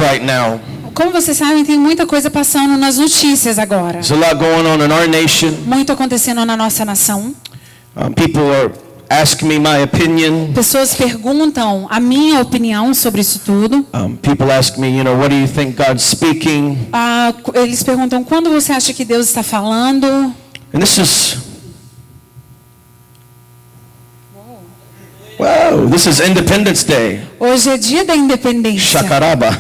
right now. Como vocês sabem, tem muita coisa passando nas notícias agora. There's a lot going on in our nation. Muito acontecendo na nossa nação. People are asking me my opinion. Pessoas perguntam a minha opinião sobre isso tudo. People ask me, what do you think God's speaking? Eles perguntam quando você acha que Deus está falando. And this is wow, this is Independence Day. Hoje é dia da independência. Shakaraba.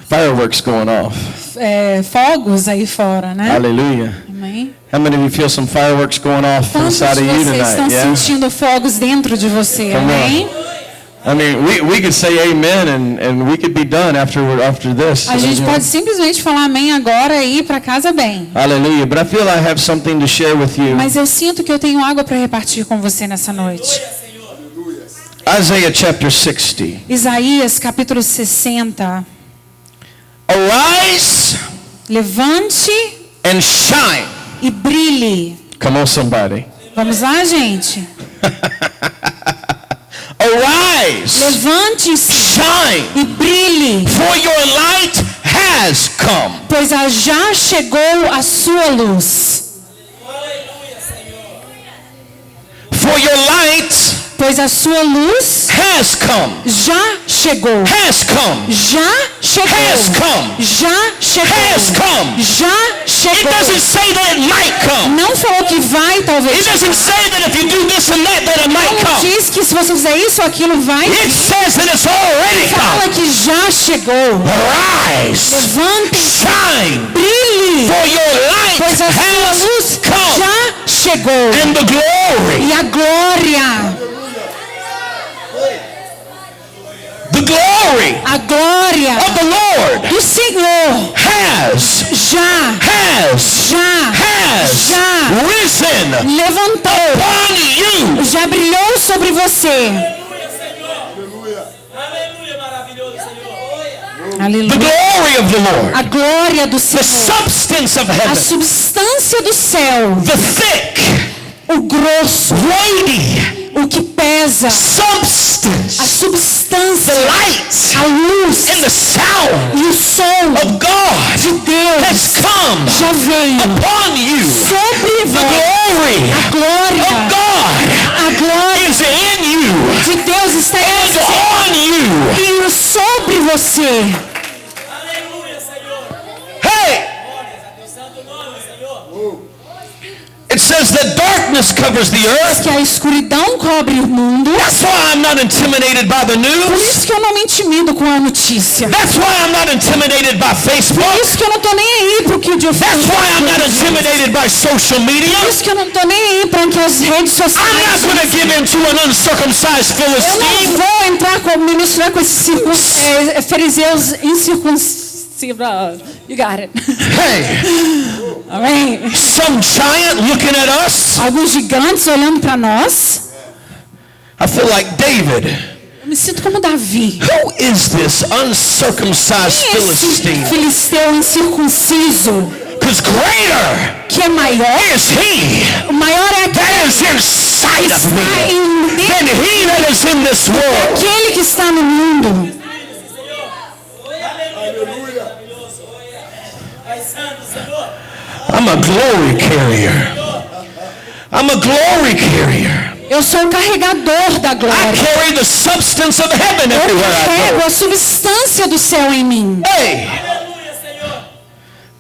Fireworks going off. Fogos aí fora, né? Hallelujah. Amém. How many of you feel some fireworks going off inside of you tonight? Estão sentindo fogos dentro de você, amém? I mean, we could say amen and we could be done after this. A gente pode simplesmente falar amém agora e ir para casa bem. Hallelujah. But I feel I have something to share with you. Mas eu sinto que eu tenho algo para repartir com você nessa noite. Isaiah chapter 60. Isaías capítulo 60. Arise, levante and shine. E brilhe. Come on, somebody. Vamos lá, gente. Arise, levante-se, shine, e brilhe, for your light has come. Pois já chegou a sua luz. For your light, pois a sua luz has come. Já chegou. Has come. Já chegou. Has come. Já chegou. Has come. Já chegou. It doesn't say that it might come. Não falou que vai, talvez. It doesn't say that if you do this and that it might come. Não diz que se você fizer isso ou aquilo vai. It says that it's already come. Fala que já chegou. Rise. Levante-se. Shine. Brilhe. For your light pois a sua luz come. Já chegou. And the glory. E a glória. The glory a glória of the Lord do Senhor has risen levantou upon you. Já brilhou sobre você. Aleluia. The glory of the Lord. A glória do Senhor. The substance of heaven. A substância do céu. The thick. O grosso. Weighty. O que pesa. Substance. A substância. The light. A luz. And the sound. E o som of God. De Deus. Has come. Já veio. Upon you. Sobre the glory. A glória. Of God. A glória. Is in you. De Deus está em você. On you. E sobre você. It says that darkness covers the earth. Que a escuridão cobre o mundo. That's why I'm not intimidated by the news. Por isso que eu não me intimido com a notícia. That's why I'm not intimidated by Facebook. Por isso que eu não tô nem aí pro que o dia. That's why I'm not intimidated by social media. Por isso que eu não tô nem aí para que as redes sociais. I'm not going to give in to an uncircumcised Philistine. Eu não vou entrar me misturar com esses fariseus incircuncisos. You got it. Hey. Amém. Some giant looking at us. Alguns gigantes olhando para nós. I feel like David. Eu me sinto como Davi. Who is this uncircumcised Philistine? Filisteu incircunciso. Because greater que é maior is he. O maior é aquele that is inside of me than he that is in this world. Aquele que está no mundo. I'm a glory carrier. I'm a glory carrier. Eu sou o carregador da glória. I carry the substance of heaven everywhere I go. Eu carrego a substância do céu em mim. Hey.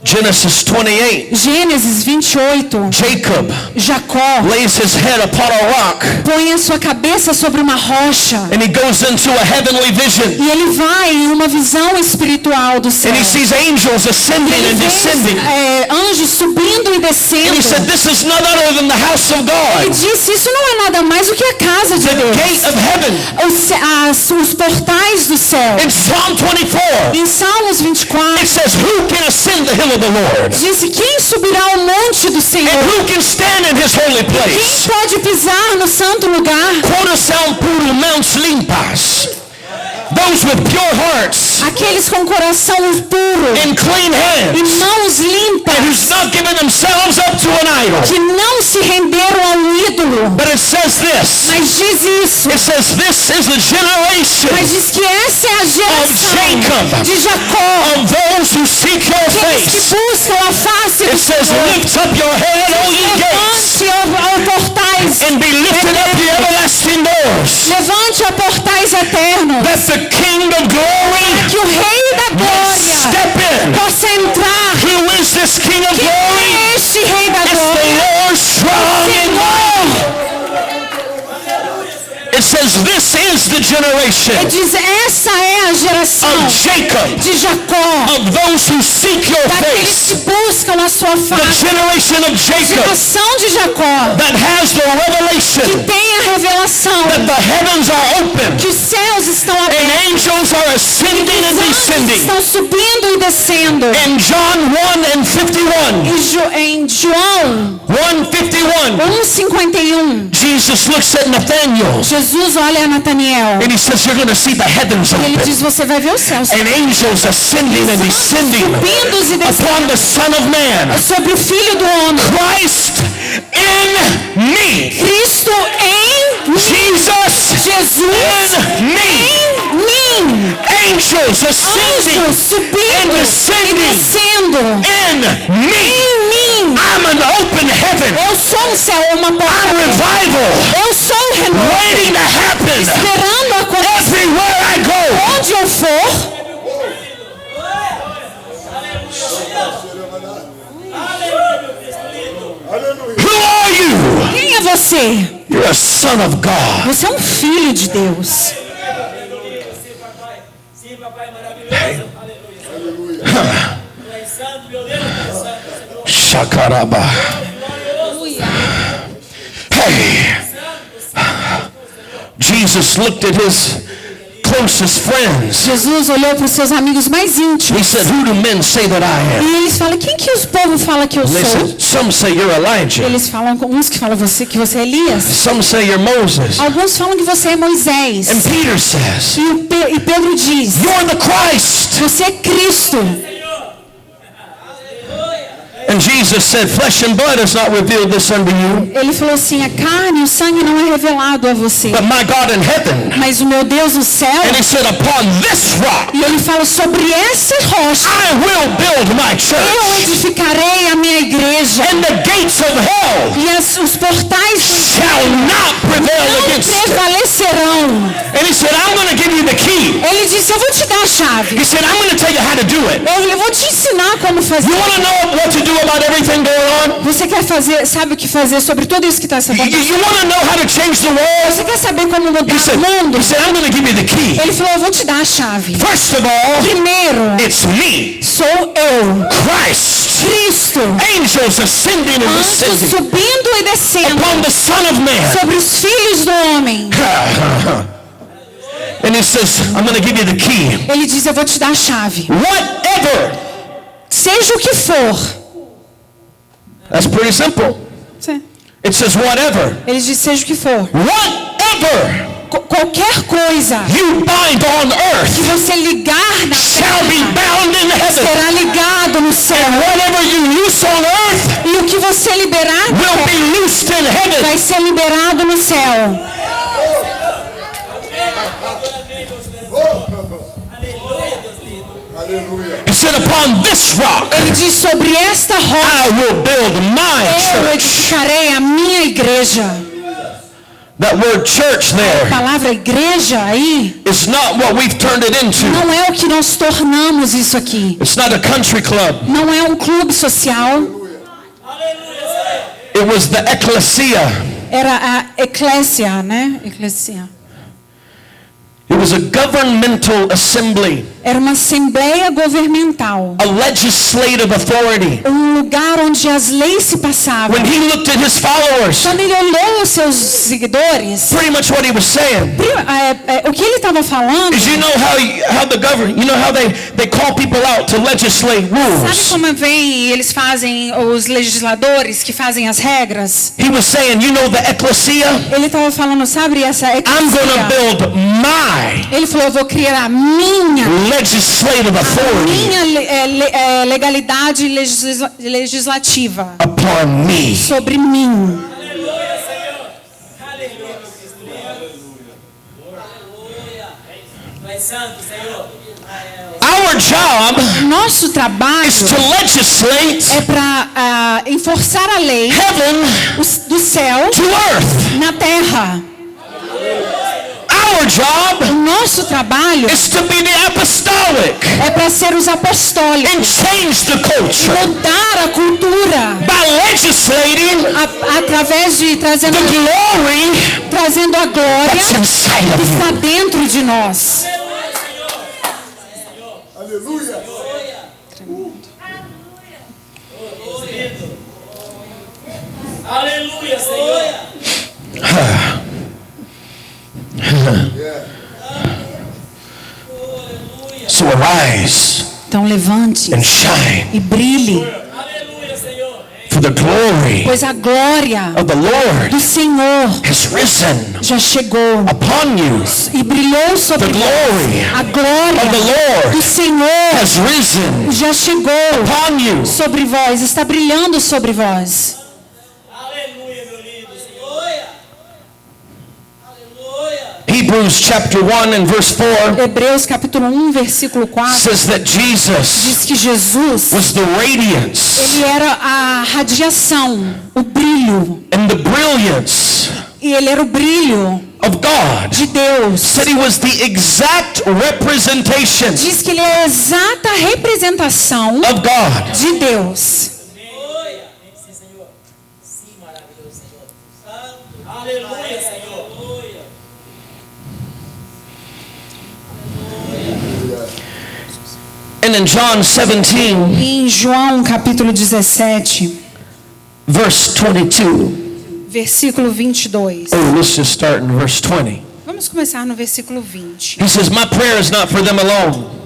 Genesis 28. Gênesis 28. Jacob Jacó lays his head upon a rock. Põe a sua cabeça sobre uma rocha. And he goes into a heavenly vision. E ele vai em uma visão espiritual do céu. And he sees angels ascending and descending. Anjos subindo e descendo. And he said, "This is none other than the house of God." Ele disse, isso não é nada mais do que a casa de Deus. The gate of heaven. Os portais do céu. In Psalm 24. Em Salmos 24. It says, "Who can ascend the hill of the Lord?" Disse, quem subirá ao monte do Senhor? And who can stand in his holy place? Quem pode pisar no santo lugar? Coração puro, mãos limpas. Those with pure hearts. Aqueles com coração puro. And clean hands. E mãos limpas. And who's not given themselves up to an idol. Que não se renderam ao ídolo. But it says this. Mas diz isso. It says this is the generation Mas diz que essa é a geração Jacob. de Jacó. of those who seek your Aqueles que face. buscam a face It do says, Senhor. lift up your head, O ye gates, Levante, ó portais. and be lifted up the everlasting doors, Levante, ó portais eternos. that the King of glory Que o Rei da Glória step in. possa entrar. Who is this King of Quem glory? é este Rei da It's the Glória? Lord strong and mighty. It says this is the generation Ele diz, essa é a geração of Jacob, de Jacó. of those who seek your Daqueles que face. buscam a sua The face. generation of Jacob Geração de Jacó. that has the Que revelation tem a revelação. that the heavens are open Que os céus estão and abertos. angels are ascending and Os anjos descending. estão subindo e descendo. In John 1 and 51, Em João 1:51, 1:51, Jesus looks at Nathanael Jesus olha a Nataniel. and he says, you're going to see the heavens E ele open diz, você vai ver os céus and angels ascending and descending subindo e descendo upon the Son of Man. sobre o Filho do Homem. Christ in me. Cristo em mim. Jesus Jesus in me. em mim. Angels ascending Anjos subindo and e descending descendo in me. em mim. I'm an open heaven. Eu sou um céu, uma porta I'm aberta. revival Eu sou o renovo, waiting to happen esperando acontecer. everywhere I go. Onde eu for, Who are you? quem é você? You're a son of God. Você é um filho de Deus. Sim, papai maravilhoso. Aleluia. Tu és santo, meu Deus, tu és santo. Shakaraba. Hey. Jesus looked at his closest friends. Jesus olhou para os seus amigos mais íntimos. He said, who do men say that I am? E eles falam, quem que os povos falam que eu And they sou? said, some say you're Elijah. Eles falam, uns que falam que você é Elias. Some say you're Moses. Alguns falam que você é Moisés. And Peter says, E Pedro diz, you're the Christ. você é Cristo. And Jesus said, flesh and blood has not revealed this unto you, Ele falou assim, a carne e o sangue não é revelado a você, but my God in heaven. mas o meu Deus no céu. And he said, upon this rock E ele fala, sobre essa rocha I will build my eu church, edificarei a minha igreja. and the gates of hell E os portais shall not prevail não against it. prevalecerão. And he said, I'm going to give you the key. Ele disse, eu vou te dar a chave. He said, I'm going to tell you how to do it. Eu vou te ensinar como fazer. You want to know what to do about everything going on? Você quer fazer, sabe o que fazer sobre tudo isso que está You, acontecendo? you want to know how to change the world? Você quer saber como mudar He said, o mundo? I'm going to give you the key. Ele falou, eu vou te dar a chave. First of all, Primeiro, it's me, sou eu, Christ. Cristo, Angels ascending and anjos descending subindo e descendo upon the Son of Man. sobre os filhos do homem. And he says, I'm going to give you the key. Ele diz, eu vou te dar a chave. Whatever. Seja o que for. That's pretty simple. It says whatever. Ele diz, seja o que for. Whatever Qualquer coisa you bind on que earth você ligar na shall be terra bound in heaven. será ligado no céu. And whatever you loose on earth E o que você liberar na will terra be loosed in heaven. vai ser liberado no céu. He said, upon this rock Ele diz, sobre esta rocha I will build my eu church. edificarei a minha igreja. That word church A there palavra igreja aí is not what we've turned it into. não é o que nós tornamos isso aqui. It's not a country club. Não é um clube social. It was the ecclesia. Era a eclésia, né? Eclésia. It was a governmental assembly, Era uma assembleia governamental. a legislative authority. Um lugar onde as leis se passavam. When he looked at his followers, Quando ele olhou os seus seguidores, pretty much what he was saying o que ele estava falando, is, you know how the government, you know how they call people out to legislate sabe rules. como vem eles fazem, os legisladores que fazem as regras? He was saying, you know, the ecclesia, Ele estava falando, sabe, essa I'm going to eclésia. build my Ele falou, eu vou criar a minha legislative authority legalidade legislativa upon me. sobre mim. santo, Senhor. Our job Nosso trabalho is to legislate é para enforçar a lei heaven do céu to earth. na terra. Our job O nosso trabalho is to be the apostolic é para ser os apostólicos, and change the culture mudar a cultura by legislating através de the trazendo a glória that's inside que of está you. dentro de nós. Aleluia. Aleluia, Senhor. So arise Então levante and shine, e brilhe, Aleluia, Senhor. for the glory pois a glória of the Lord do Senhor has risen já chegou upon you. e brilhou sobre The nós. glory A of the glória do Lord Senhor has risen já chegou upon you. sobre vós, está brilhando sobre vós. Aleluia, meu lindo Senhor. Aleluia. Hebrews chapter 1 and verse 4 Hebreus capítulo 1, versículo 4 says that Jesus diz que Jesus, was the radiance ele era a radiação, o brilho, and the brilliance e ele era o brilho of God. de Deus. Said he was the exact representation Diz que ele é a exata representação of God. de Deus. Aleluia. Sim, Senhor. Sim, maravilhoso, Senhor. Santo. Aleluia, Senhor. And in John 17 E em João capítulo 17, verse 22, versículo 22. oh, let's just start in verse 20. Vamos começar no versículo 20. He says, my prayer is not for them alone.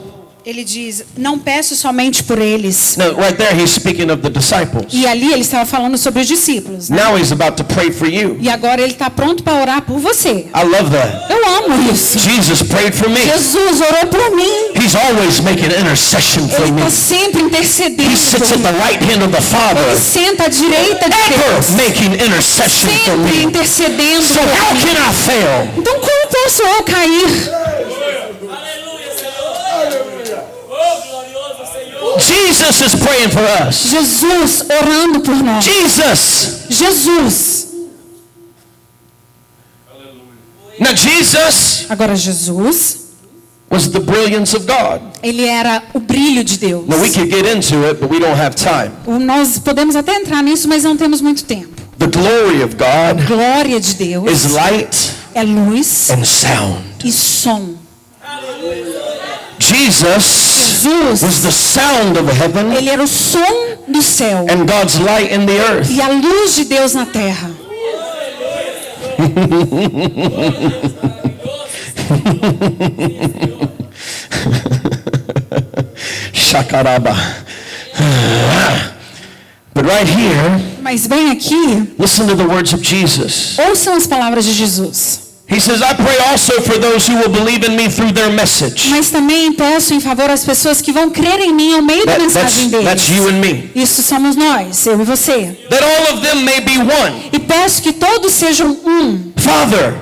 Ele diz: não peço somente por eles. No, right there he's speaking of the disciples. E ali ele estava falando sobre os discípulos, né? Now he's about to pray for you. E agora ele está pronto para orar por você. I love that. Eu amo isso. Jesus prayed for me. Jesus orou por mim. He's always making intercession for Ele me. está sempre intercedendo. He sits at por the mim. right hand of the Ele Father, senta à direita de ever Deus, making intercession for sempre me. intercedendo So por how mim. can I fail? Então como posso eu cair? Aleluia, Senhor. Oh, glorioso Senhor. Jesus is praying for us. Jesus orando por nós. Jesus. Jesus. Now Jesus Agora Jesus, was the brilliance of God. ele era o brilho de Deus. Now we could get into it, but we don't have time. Nós podemos até entrar nisso, mas não temos muito tempo. The glory of God Glória de Deus is light é luz and sound. e som. Jesus Jesus, was the sound of heaven ele era o som do céu and God's light in the earth. e a luz de Deus na terra. Shakaraba. But right here, Mas bem aqui, listen to the words of Jesus. ouçam as palavras de Jesus. He says, I pray also for those who will believe in me through their message. Mas também peço em favor às pessoas que vão crer em mim ao meio da mensagem That's deles. you and me. Isso somos nós, eu e você. That all of them may be one. E peço que todos sejam um. Father,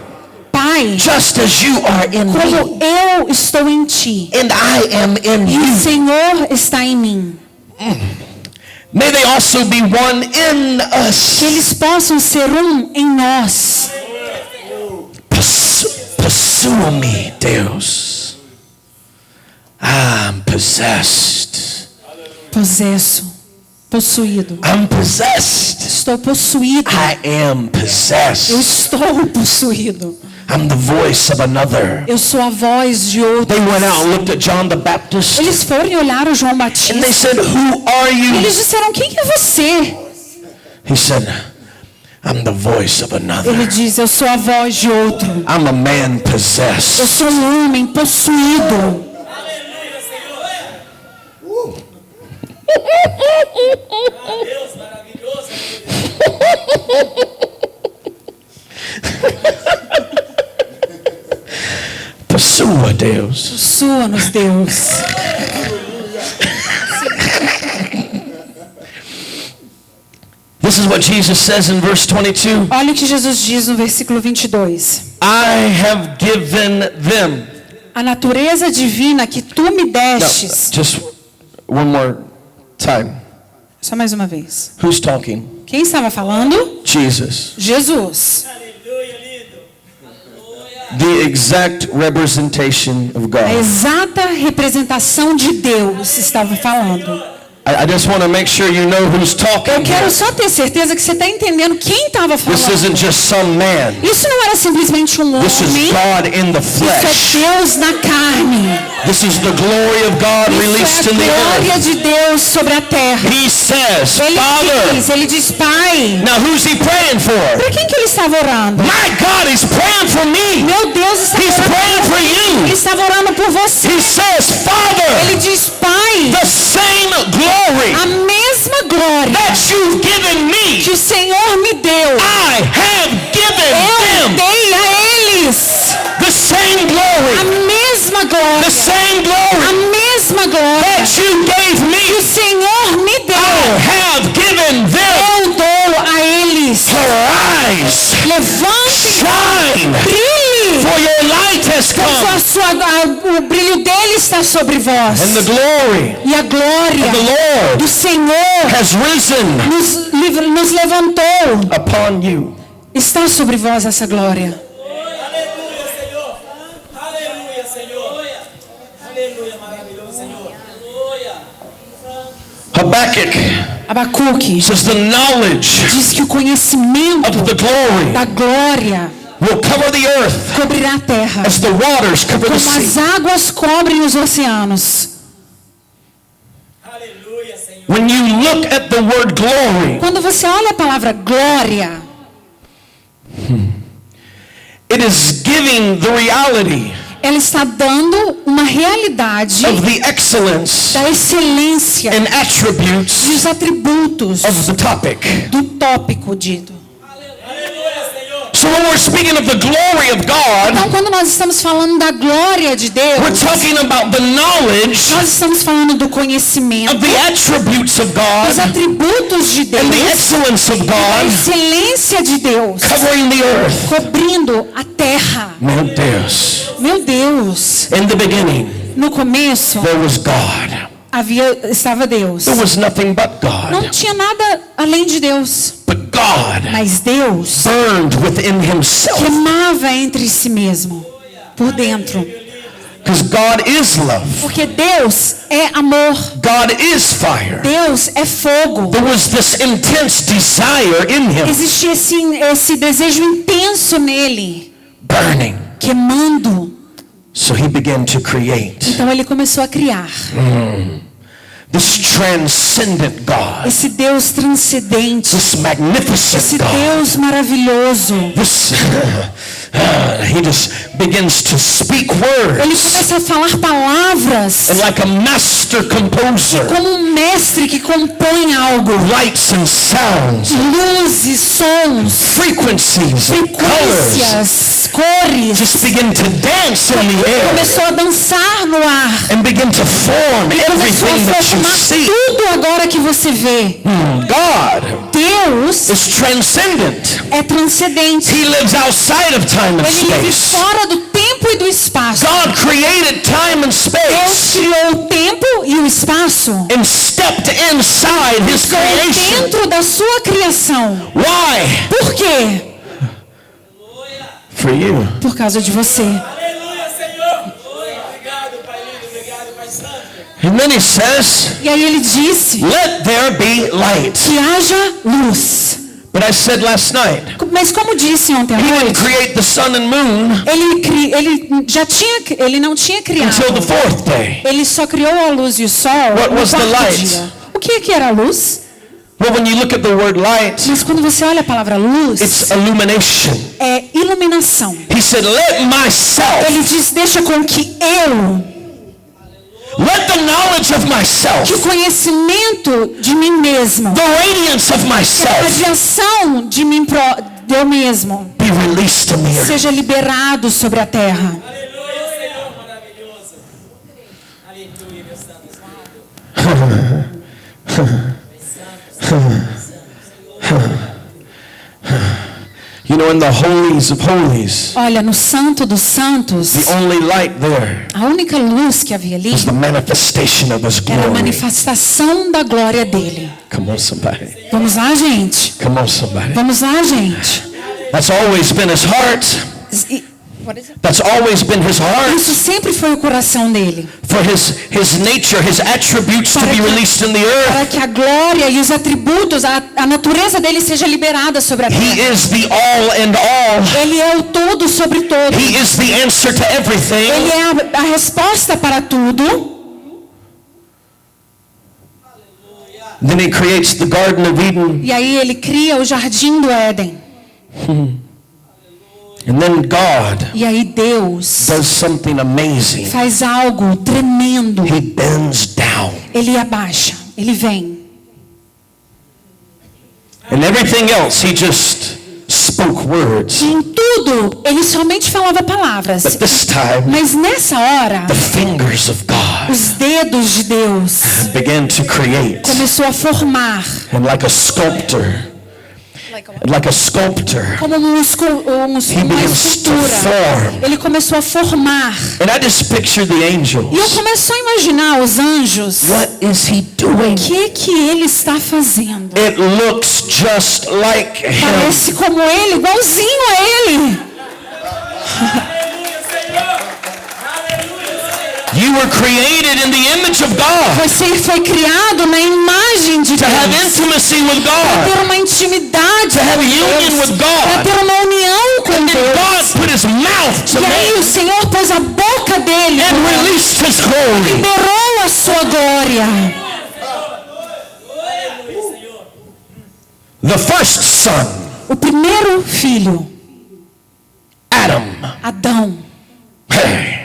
Pai, just as you are in me como eu estou em ti and I am in e o you, Senhor está em mim. may they also be one in us. Que eles possam ser um em nós. Possua-me, Deus. I'm possessed. Possuído. I'm possessed. Estou possuído. I am Eu possessed. estou possuído. I'm the voice of another. Eu sou a voz de outro. They went out and looked at John the Baptist Eles foram e olharam João and they Batista. said, who are you? Eles disseram: quem é você? He said, I'm the voice of Ele another. diz: eu sou a voz de outro. I'm a man Eu possessed. sou um homem possuído. Aleluia, Senhor. Deus maravilhoso. Possua, Deus. Possua-nos, Deus. This is what Jesus says in verse 22. Olha o que Jesus diz no versículo 22. I have given them A natureza divina que tu me Now, destes. just one more time. Só mais uma vez. Who's talking? Quem estava falando? Jesus. Jesus. Aleluia, lindo. The exact representation of A God. exata representação de Deus estava falando. I just want to make sure you know who's Eu talking. quero só ter certeza que você está entendendo quem estava This falando. isn't just some man. Isso não era simplesmente um This is homem. God in the Isso flesh. é Deus na carne. This is the glory of God released Isso é in a the glória earth. de Deus sobre a terra. He says, Ele diz, Pai. Now who's he praying for? Para quem que ele estava orando? My God, he's praying for me. Meu Deus estava He's orando praying por for Ele you. estava orando por você. He says, Father, Ele diz, Pai, the same glory a mesma glória that you've given me, que o Senhor me deu, I have given eu them. dei a eles. The same A glory, mesma glória. the same A glory mesma glória that you gave que o me, Senhor me I deu. have given them. Eu dou a eles. Arise, Levante, shine, brilhe. for your light has come. O brilho dele está sobre vós. And the glory E a glória of the Lord do Senhor has risen nos levantou. upon you. Está sobre vós essa glória. Aleluia, Senhor. Aleluia, Senhor. Aleluia, maravilhoso, Senhor. Aleluia. Habakkuk Abacuque says the knowledge diz que o conhecimento of the glory da glória will cover the earth cobrirá a terra, as the waters cover the como as sea. águas cobrem os oceanos. Aleluia, Senhor. When you look at the word glory, Quando você olha a palavra glória, it is giving the reality ela está dando uma realidade of the excellence da excelência and e attributes os atributos of the topic. do tópico dito. Aleluia, Senhor. So when we're speaking of the glory of God, Então, quando nós estamos falando da glória de we're Deus, talking about the knowledge nós estamos falando do conhecimento, of the attributes of dos God atributos de Deus, and the excellence of a God excelência de Deus, covering the earth. cobrindo a terra. Meu Deus. Meu Deus, In the beginning, no começo there was God. estava Deus. There was nothing but Não God. tinha nada além de Deus, But God mas Deus burned within himself. queimava entre si mesmo, por dentro. Because God is love. Porque Deus é amor, God is fire. Deus é fogo. There was this intense desire in him, Existia esse desejo intenso nele, burning. queimando. So he began to create Então ele começou a criar this transcendent God, esse Deus transcendente, this magnificent esse God. Deus maravilhoso. This, he just begins to speak Ele words. começa a falar palavras And like a master composer, como um mestre que compõe algo. lights and sounds, Luzes, sons, frequencies and colors frequências, cores. just begin to dance in the air Começou a dançar no ar. and begin to form Ele começou everything a that you formar see. tudo agora que você vê. God Deus is transcendent. é transcendente. He lives outside of time and Ele vive space. fora do tempo e do espaço. God created time and Deus space criou o tempo e o espaço. and stepped inside his Ficou creation. dentro da sua criação. Why? Por quê? For you. Por causa de você. Aleluia, Senhor. Obrigado, Pai lindo. Obrigado, Pai santo. And then he says, E aí ele disse let there be light. que haja luz. But I said last night, Mas como disse ontem à he didn't noite, create the sun and moon ele não tinha criado. until the fourth day. Ele só criou a luz e o sol What no was the quarto light? dia. O que era a luz? Well, when you look at the word light, Mas quando você olha a palavra luz, it's illumination. é iluminação. He said, let myself, Ele diz, deixa com que let the knowledge of que o myself, conhecimento de mim mesmo, the radiance of a myself, radiação de mim de eu mesmo, be released in the earth. seja liberado sobre a terra. Aleluia, Senhor maravilhoso. Aleluia, meu santo. You know, in the holies of holies, Olha, no Santo dos Santos, the only light there a única luz que havia ali was the manifestation of His era a glory. manifestação da glória dele. Come on, somebody. Vamos lá, gente. Come on, somebody. Vamos lá, gente. That's always been His heart. That's always been His heart. Isso sempre foi o coração dele. For His nature, His attributes to be released in the earth. Para que a glória e os atributos, a natureza dele seja liberada sobre a terra. He is the all and all. Ele é o todo sobre todo. He is the answer to everything. Ele é a resposta para tudo. Then He creates the Garden of Eden. E aí ele cria o jardim do Éden. And then God E aí Deus does something amazing. faz algo tremendo. He bends down. Ele abaixa, ele vem. And everything else, He just spoke words. E em tudo, ele somente falava palavras. But this time, Mas nessa hora, the fingers of God os dedos de Deus began to create. começou a formar. And like a sculptor, Como uma He begins to escultura. form. Ele começou a formar. And I just picture the angels. E eu começo a imaginar os anjos. What is He doing? O que ele está fazendo? It looks just like Him. Parece como ele, igualzinho a ele. Aleluia, Senhor. Aleluia, Senhor. You were created in the image of God Você foi criado na imagem de to have Deus. intimacy with Para God. ter uma intimidade To have com union Deus. with Para God. ter uma união com And Deus. God put His mouth to E aí make o Senhor pôs a boca dele and released His glory. liberou a sua glória. The first son, O primeiro filho, Adam. Adão, Hey.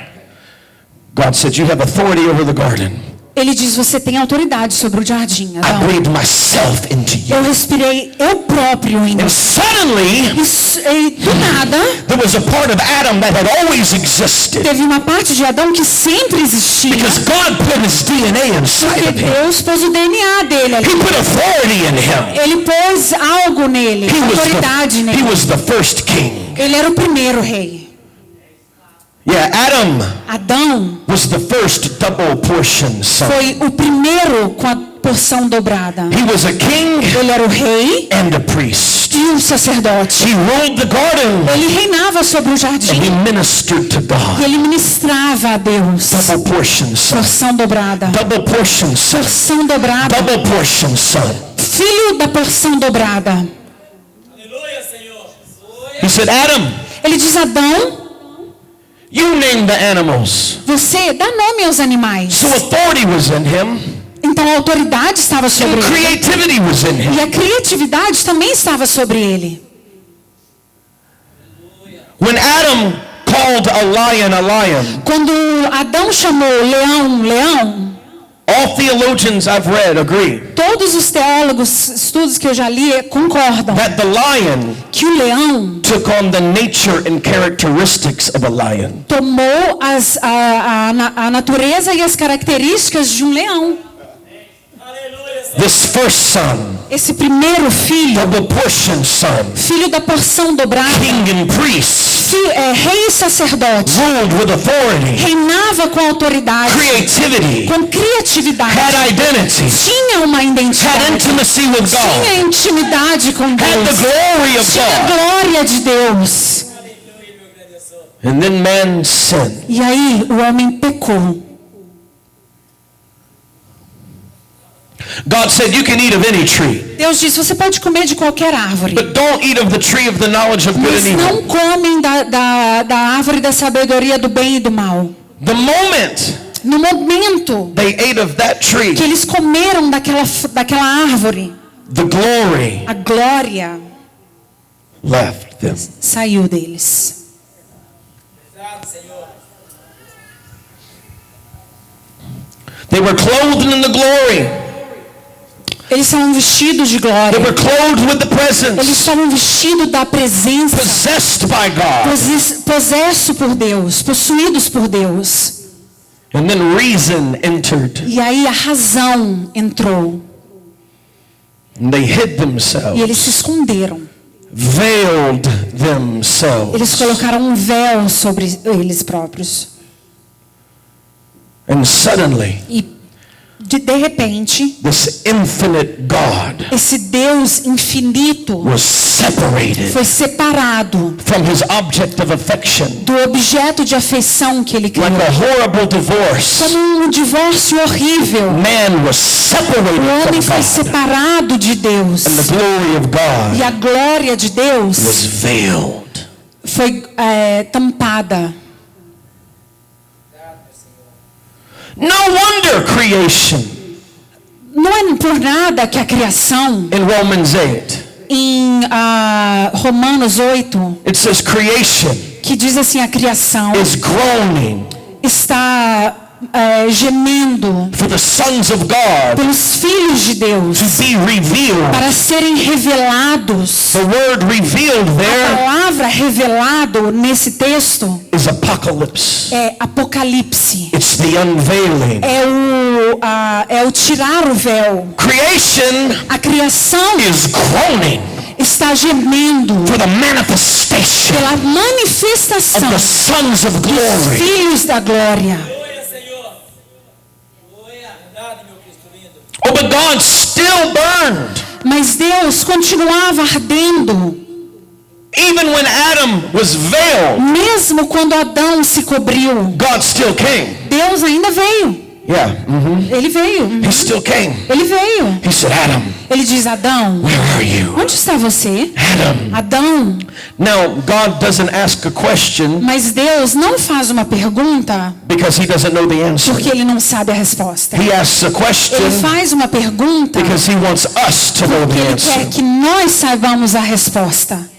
God said, you have authority over the garden. ele diz, você tem autoridade sobre o jardim, I Adão. breathed myself into you. Eu respirei eu próprio em And você. suddenly, E do nada, there was a part of Adam that had always existed. teve uma parte de Adão que sempre existia. Because God put His DNA inside Porque of him. Deus pôs o DNA dele ali. He put authority in him. Ele pôs algo nele, autoridade He nele. was the first king. Ele era o primeiro rei. Yeah, Adam Adão was the first double portion son. foi o primeiro com a porção dobrada. He was a king Ele era o rei and a priest. e o sacerdote. He ruled the garden Ele reinava sobre o and jardim. he ministered to E God. ele ministrava a Deus. Double portion son. Porção dobrada. Double portion son. Porção dobrada. Double portion son. Filho da porção dobrada. Aleluia, Senhor. He said, Adam, Ele diz, Adão, you name the animals. você dá nome aos animais. So authority was in him Então a autoridade estava sobre and ele. creativity was in him. E a criatividade também estava sobre ele. When Adam called a lion, Quando Adão chamou leão, leão, all theologians I've read agree todos os teólogos, estudos que eu já li, concordam that the lion que o leão took on the nature and characteristics of a lion. tomou a natureza e as características de um leão. Aleluia, Senhor. This first son, Esse primeiro filho, double portion son, filho da porção dobrada, king and priest, rei e sacerdote, ruled with authority, reinava com autoridade, creativity, com criatividade, had identity, tinha uma had identidade, intimacy with God, tinha intimidade com had the Deus, glory of tinha a God. glória de Deus. Aleluia, meu grande Senhor. And then man sinned. E aí o homem pecou. God said, you can eat of any tree, Deus disse, você pode comer de qualquer árvore, but don't eat of the tree of the knowledge of good mas and evil. não comem da árvore da sabedoria do bem e do mal. The moment No momento they ate of that tree, que eles comeram daquela árvore, the glory a glória left them. saiu deles. Exato, Senhor. They were clothed in the glory. Eles estavam vestidos de glória. They were clothed with the Eles presence, estavam vestidos da presença, possessed by God. possesso por Deus, possuídos por Deus. And then reason entered. E aí a razão entrou. And they hid E themselves eles se esconderam veiled themselves. Eles colocaram um véu sobre eles próprios. And suddenly, E de repente, this infinite God esse Deus infinito was separated foi separado from his object of affection, do objeto de afeição que ele criou. like a horrible divorce. Como um divórcio horrível. Man was O separated homem from foi God, separado de Deus. and the glory of E God a glória de Deus was veiled. foi tampada. No wonder creation Não é por nada que a criação, in Romans 8, em Romanos 8, it says creation que diz assim, a criação is groaning está gemendo for the sons of God pelos filhos de Deus to be revealed. para serem revelados. The word revealed A there palavra revelado nesse texto is apocalypse. é Apocalipse. It's the unveiling. É o tirar o véu. Creation A criação is groaning está gemendo for the manifestation pela of manifestação the sons of dos glory. filhos da glória. Aleluia, Senhor. Aleluia. Verdade, meu Cristo lindo. Oh, but God still burned. Mas Deus continuava ardendo. Even when Adam was veiled, Mesmo quando Adão se cobriu, God still came. Deus ainda veio. Yeah, Ele veio. he still came. Ele veio. He said, Adam, Ele diz, Adão, where are you? onde está você? Adam. Adão. Now, God doesn't ask a question Mas Deus não faz uma pergunta because he doesn't know the answer. porque ele não sabe a resposta. He asks a question Ele faz uma pergunta because he wants us to know porque the ele answer. quer que nós saibamos a resposta.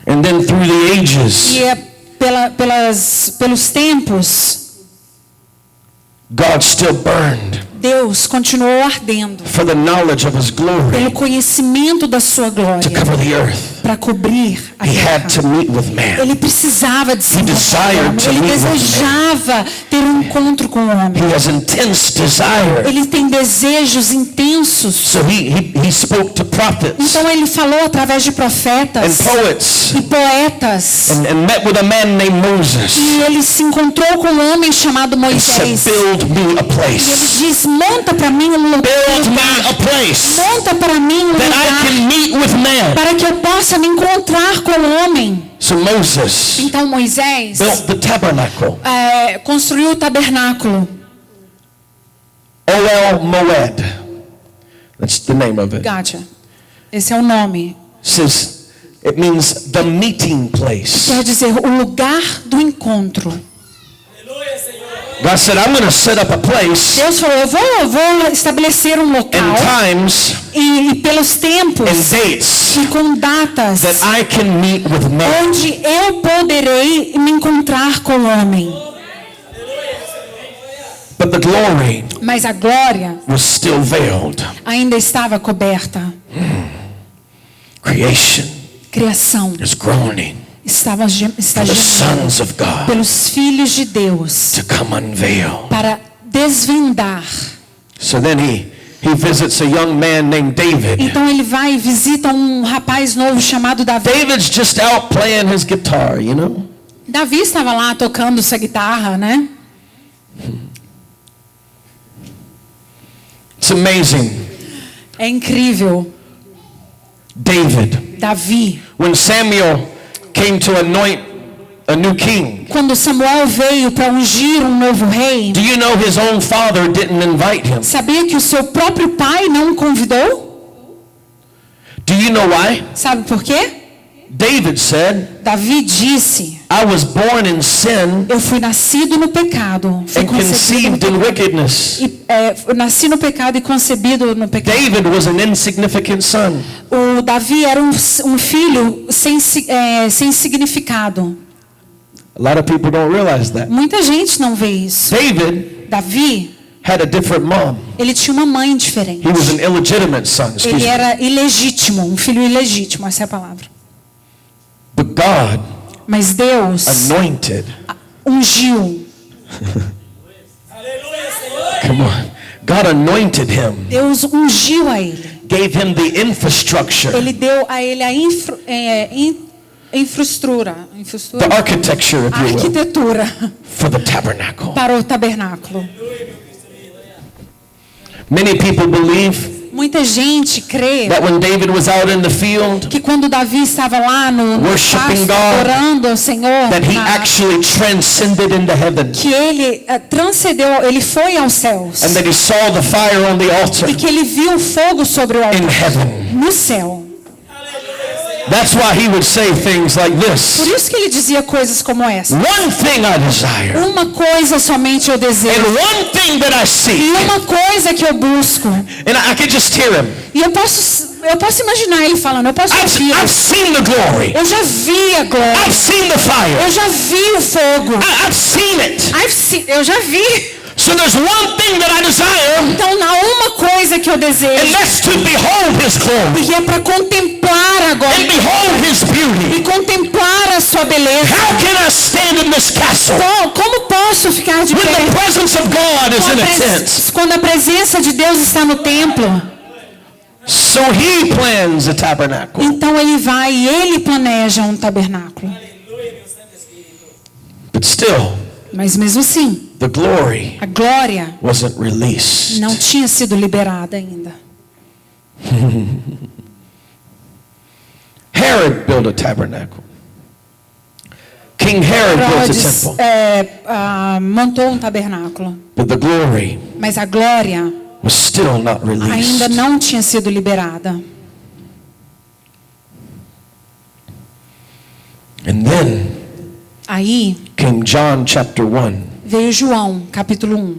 And then through the ages, E é pelos tempos, God still burned Deus continuou ardendo for the knowledge of his glory pelo conhecimento da sua glória to cover the earth. para cobrir a He terra. had to meet with man. Ele precisava de se He encontrar com o desired homem. to Ele meet with man. desejava ter um encontro com o homem. He has intense desire. Ele tem desejos intensos. So he spoke to prophets Então ele falou através de and profetas poets e poetas. and met with a man named Moses E ele se encontrou com um homem chamado and said, Moisés. build me a E ele place. diz, monta para mim um lugar. Build me a place Monta para mim um that I lugar can meet with man. para que eu possa me encontrar com o homem. So Moses Então Moisés built the tabernacle. construiu o tabernáculo. Oel Moed. That's the name of it. Gotcha. Esse é o nome. Says it means the meeting place. Quer dizer, o lugar do encontro. Aleluia, Senhor. God said, I'm going to set up a place Deus falou, eu vou estabelecer um local and times e pelos tempos and dates e com datas that I can meet with man. onde eu poderei me encontrar com o homem. But the glory Mas a glória was still veiled. ainda estava coberta. Creation Criação is groaning está for the gemendo sons of God pelos filhos de Deus to come unveiled. para desvendar. So then he visits a young man named David. Então ele vai e visita um rapaz novo chamado Davi. David's just out playing his guitar, you know? Davi estava lá tocando sua guitarra, né? It's amazing. É incrível. David, Davi, when Samuel came to anoint a new king, quando Samuel veio para ungir um novo rei, do you know his own father didn't invite him? sabia que o seu próprio pai não o convidou? Do you know why? Sabe por quê? David said, Davi disse, I was born in sin eu fui nascido no pecado, fui and concebido no conceived in pecado. wickedness. Eu nasci no pecado e concebido no pecado. David was an insignificant son. O Davi era um filho sem significado. A lot of people don't realize that. Muita gente não vê isso. David Davi, had a different mom. ele tinha uma mãe diferente. He was an illegitimate son, excuse Ele me. era ilegítimo, um filho ilegítimo, essa é a palavra. But God Mas Deus anointed. ungiu. Aleluia, Senhor. Come on. God anointed him, Deus ungiu a ele. gave him the infrastructure, Ele deu a ele a infraestrutura, the architecture, if a you will, arquitetura for the tabernacle. para o tabernáculo. Many people believe Muita gente crê that when David was out in the field, que quando Davi estava lá no Worshiping pasto, God, orando ao Senhor, that he actually transcended into heaven, que ele transcendeu, ele foi aos céus, and that he saw the fire on the altar e que ele viu fogo sobre o in altar, heaven. no céu. That's why he would say things like Por this: isso que ele dizia coisas como essa. one thing I desire, Uma coisa somente eu desejo, and one thing that I e seek. uma coisa que eu busco. And I could just hear him. E eu posso imaginar ele falando, eu posso ouvir. I've seen the glory. Eu já vi a glória. I've seen the fire. Eu já vi o fogo. I've seen it. Eu já vi. So there's one thing that I desire, Então, há uma coisa que eu and desejo, that's to behold his glory e é para contemplar agora, and behold his beauty. e contemplar a sua beleza. How can I stand in this castle Então, como posso ficar de when pé the presence of God is in a tent? quando a presença de Deus está no templo? So he plans a tabernacle. Então ele vai e ele planeja um tabernáculo. But still, Mas mesmo assim, the glory a glória wasn't released. não tinha sido liberada ainda. Herod built a tabernacle. King Herod built a Herodes temple. montou um tabernáculo, But the glory mas a glória was still not ainda released. não tinha sido liberada. And then Aí came John chapter 1, veio João, capítulo 1,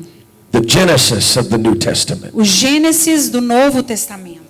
the Genesis of the New Testament. o Gênesis do Novo Testamento.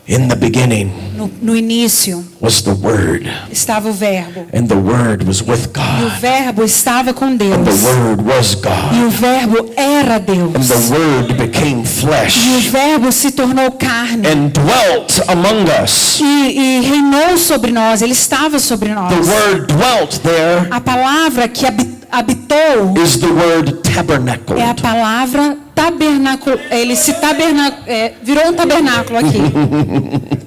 In the beginning No início was the Word, estava o Verbo, and the Word was with e o God, Verbo estava com and the Deus, Word was e God, o Verbo era Deus, and the Word became e o flesh Verbo se tornou carne and dwelt among us. e reinou sobre nós, ele estava sobre nós. The word dwelt there A palavra que habitou is the word tabernacle. é a palavra tabernáculo. Ele se virou um tabernáculo aqui.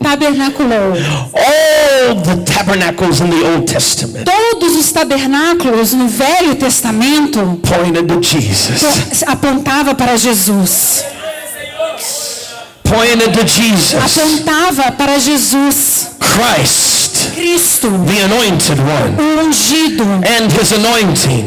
Tabernaculou. All the tabernacles in the Old Testament Todos os tabernáculos no Velho Testamento pointed to Jesus. apontava para Jesus. Pointed to Jesus. Apontava para Jesus, Christ, Cristo, the anointed one, o ungido, and his anointing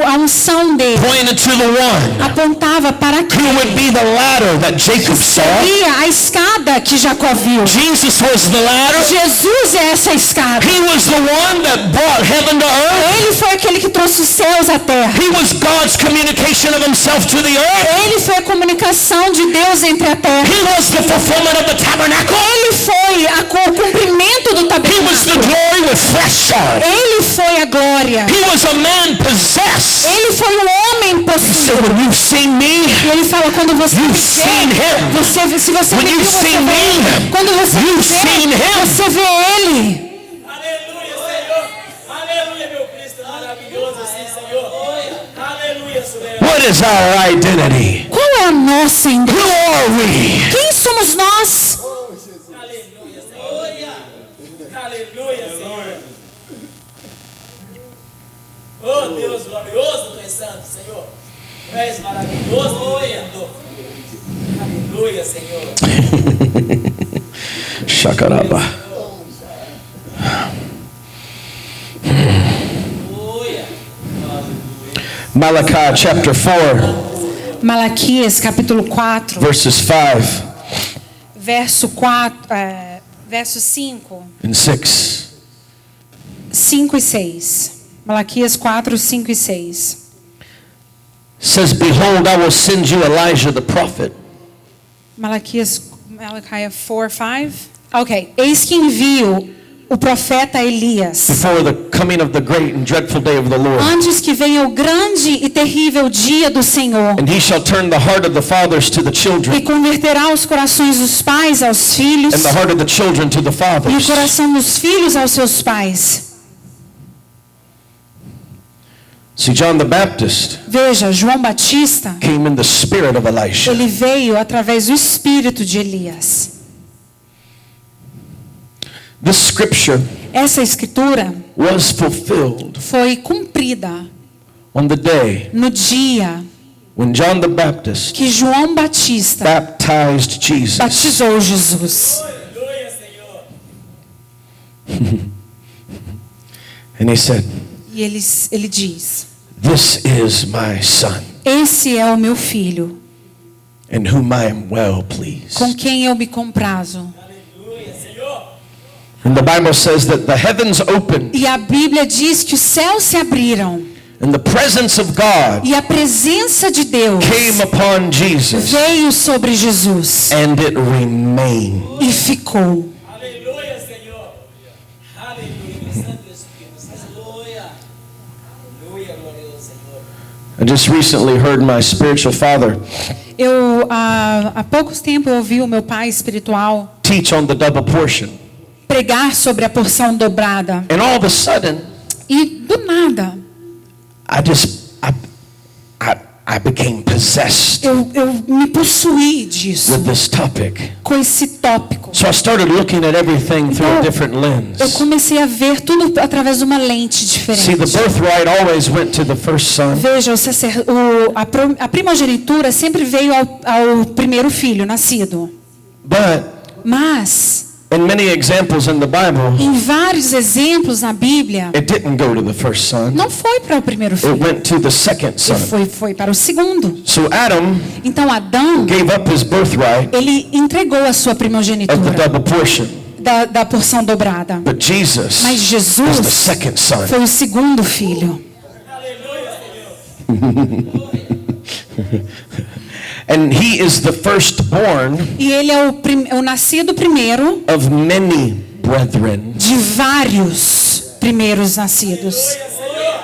a unção dele. pointed to the one Apontava para who would be the ladder that Jacob saw. seria a escada que Jacó viu. Jesus was the ladder. Jesus é essa escada. He was the one that brought heaven to earth. Ele foi aquele que trouxe os céus à terra. He was God's communication of himself to the earth. Ele foi a comunicação de Deus entre a terra. He was the fulfillment of the tabernacle. Ele foi o cumprimento do He was the tabernáculo. glory with flesh on. Ele foi a glória. He was a man possessed. Ele foi um homem He possuído. said, when you've seen me, E ele fala, quando você me you've seen vê, him. se você When me viu, you've você seen vê me, ele. Quando você me you've seen vê, him. você vê ele. Aleluia, Senhor. Aleluia, meu Cristo maravilhoso, assim, Senhor. Aleluia, Senhor. What is our identity? Qual é a nossa Who identidade? are we? Quem somos nós? Aleluia, Senhor. Aleluia, Senhor. Oh, Deus glorioso, tu és santo, Senhor. Tu és maravilhoso, lindo. Aleluia, Senhor. Shakaraba. Aleluia. Malachi chapter 4, Malaquias, capítulo 4, verses 5 verso 5, and 6. 5 e 6. Malaquias 4, 5 e 6. Says, behold, I will send you Elijah the prophet. Malachi 4, 5. Ok. Eis que envio o profeta Elias, Before the coming of the great and dreadful day of the Lord. antes que venha o grande e terrível dia do Senhor, And he shall turn the heart of the fathers to the e children, converterá os corações dos pais aos filhos, and the heart of the children to the e o fathers. coração dos filhos aos seus pais. See, John the Baptist Veja, João Batista, came in the spirit of Elisha. ele veio através do espírito de Elias. This scripture Essa escritura was fulfilled foi cumprida on the day no dia when John the Baptist que João Batista baptized Jesus. batizou Jesus. Aleluia, Senhor. And he said, E ele diz: "This is my son, esse é o meu filho, in whom I am well pleased." com quem eu me comprazo. Aleluia, Senhor. And the Bible says that the heavens opened E a Bíblia diz que os céus se abriram and the presence of God e a presença de Deus came upon Jesus, veio sobre Jesus and it remained. e ficou. Aleluia, Senhor. Aleluia, Santo Espírito. Aleluia. Aleluia, glorioso Senhor. I just recently heard my spiritual father Eu há poucos tempos eu ouvi o meu pai espiritual teach on the double portion. pregar sobre a porção dobrada. And all of a sudden, E do nada I became possessed eu me possuí disso, with this topic. com esse tópico. So I started looking at everything through a different Eu lens. comecei a ver tudo através de uma lente See, diferente. the birthright always went to the first son, Veja, a primogenitura sempre veio ao primeiro filho nascido. but Mas, in many examples in the Bible, em vários exemplos na Bíblia, it didn't go to the first son. não foi para o primeiro It filho, went to the second son. foi para o segundo. So Adam Então Adão, gave up his birthright ele entregou a sua of the primogenitura double portion, da porção dobrada. but Jesus Mas was the Jesus second son. foi o segundo filho. And he is the firstborn E ele é o nascido primeiro of many brethren. de vários primeiros nascidos. Senhor.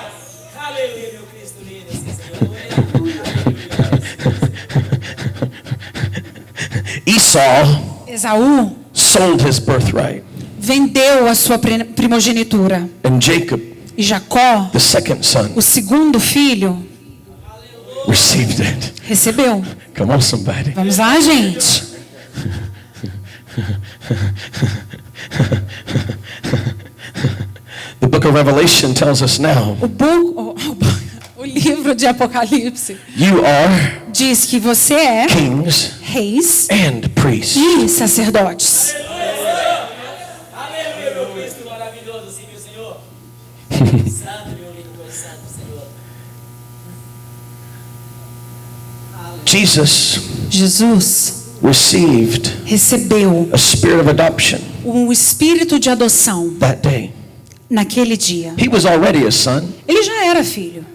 Aleluia, meu Cristo lindo. Esau Esaú sold his birthright, vendeu a sua primogenitura. and Jacob, E Jacó, the second son, o segundo filho, received it. recebeu. Come on, somebody. Vamos lá, gente. The book of Revelation tells us now, O livro de Apocalipse you are diz que você é kings reis and priests. e sacerdotes. Aleluia, meu Cristo maravilhoso, sim, meu Senhor. Santo, meu lindo, meu santo, Senhor. Jesus Jesus received recebeu a spirit of adoption um espírito de adoção that day. naquele dia. He was already a son, Ele já era filho.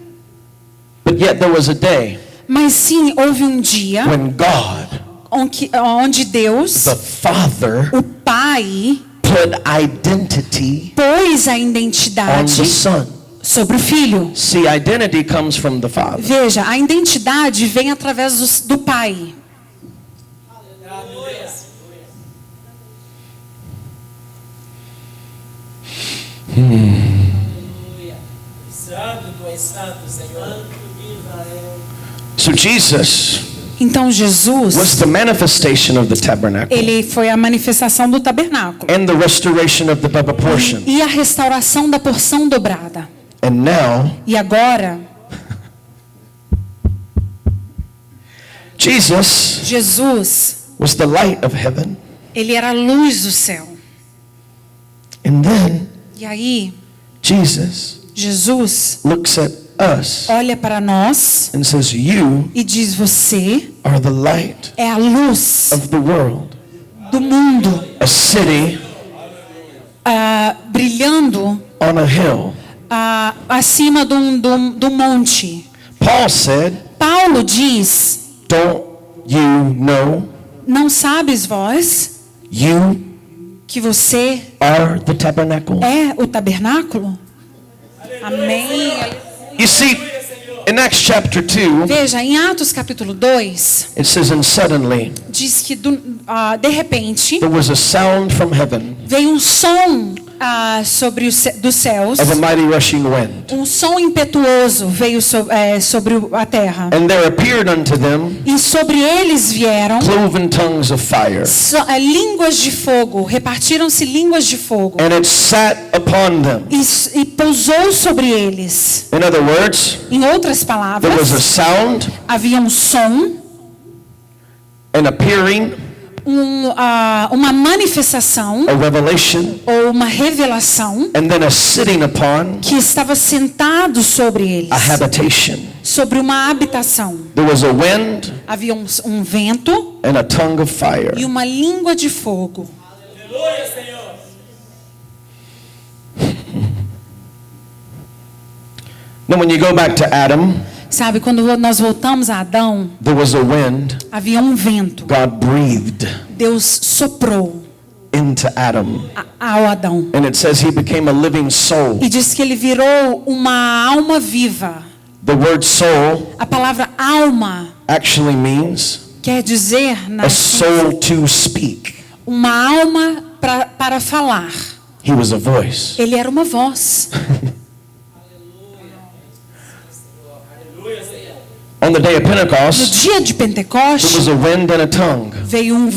but yet there was a day Mas sim, houve um dia when God, onde Deus, the Father, o Pai, put identity pôs a on the identidade Son. sobre o Filho. See, identity comes from the Father. Veja, a identidade vem através do Pai. Aleluia. Aleluia. Santo, tu és santo, Senhor. Santo de Israel. So Jesus Então Jesus, was the manifestation of the tabernacle ele foi a manifestação do tabernáculo and the restoration of the double portion. e a restauração da porção dobrada. And now, E agora, Jesus Jesus, was the light of heaven. ele era a luz do céu. And then E aí, Jesus looks at us olha para nós and says, you e diz: você are the light é a luz of the world. do mundo, A city brilhando on a hill. acima de um monte. Paul said, Paulo diz: don't you know não sabes vós you que você are the tabernacle? é o tabernáculo? Amém. You see, in Acts chapter 2, Veja, em Atos capítulo 2, it says, and suddenly diz que de repente there was a sound from heaven veio um som sobre dos céus, of a mighty rushing wind. um som impetuoso veio sobre a terra. And there appeared unto them E sobre eles vieram cloven tongues of fire. línguas de fogo, repartiram-se línguas de fogo. And it sat upon them. E pousou sobre eles. In other words, Em outras there was a palavras, sound, havia um som, an appearing, uma manifestação a revelation, ou uma revelação and then a sitting upon, que estava sentado sobre eles, a habitation. sobre uma habitação. There was a wind Havia um vento and a tongue of fire. e uma língua de fogo. Aleluia, Senhor. Now when you go back to Adam, Sabe, quando nós voltamos a Adão, there was a wind. havia um vento. God breathed Deus soprou into Adam. ao Adão. And it says he became a living soul. E diz que ele virou uma alma viva. The word soul A palavra alma actually means quer dizer na a soul to speak. uma alma para falar. He was a voice. Ele era uma voz. On the day of No Pentecost, dia de there Pentecostes, was a wind and a tongue. veio um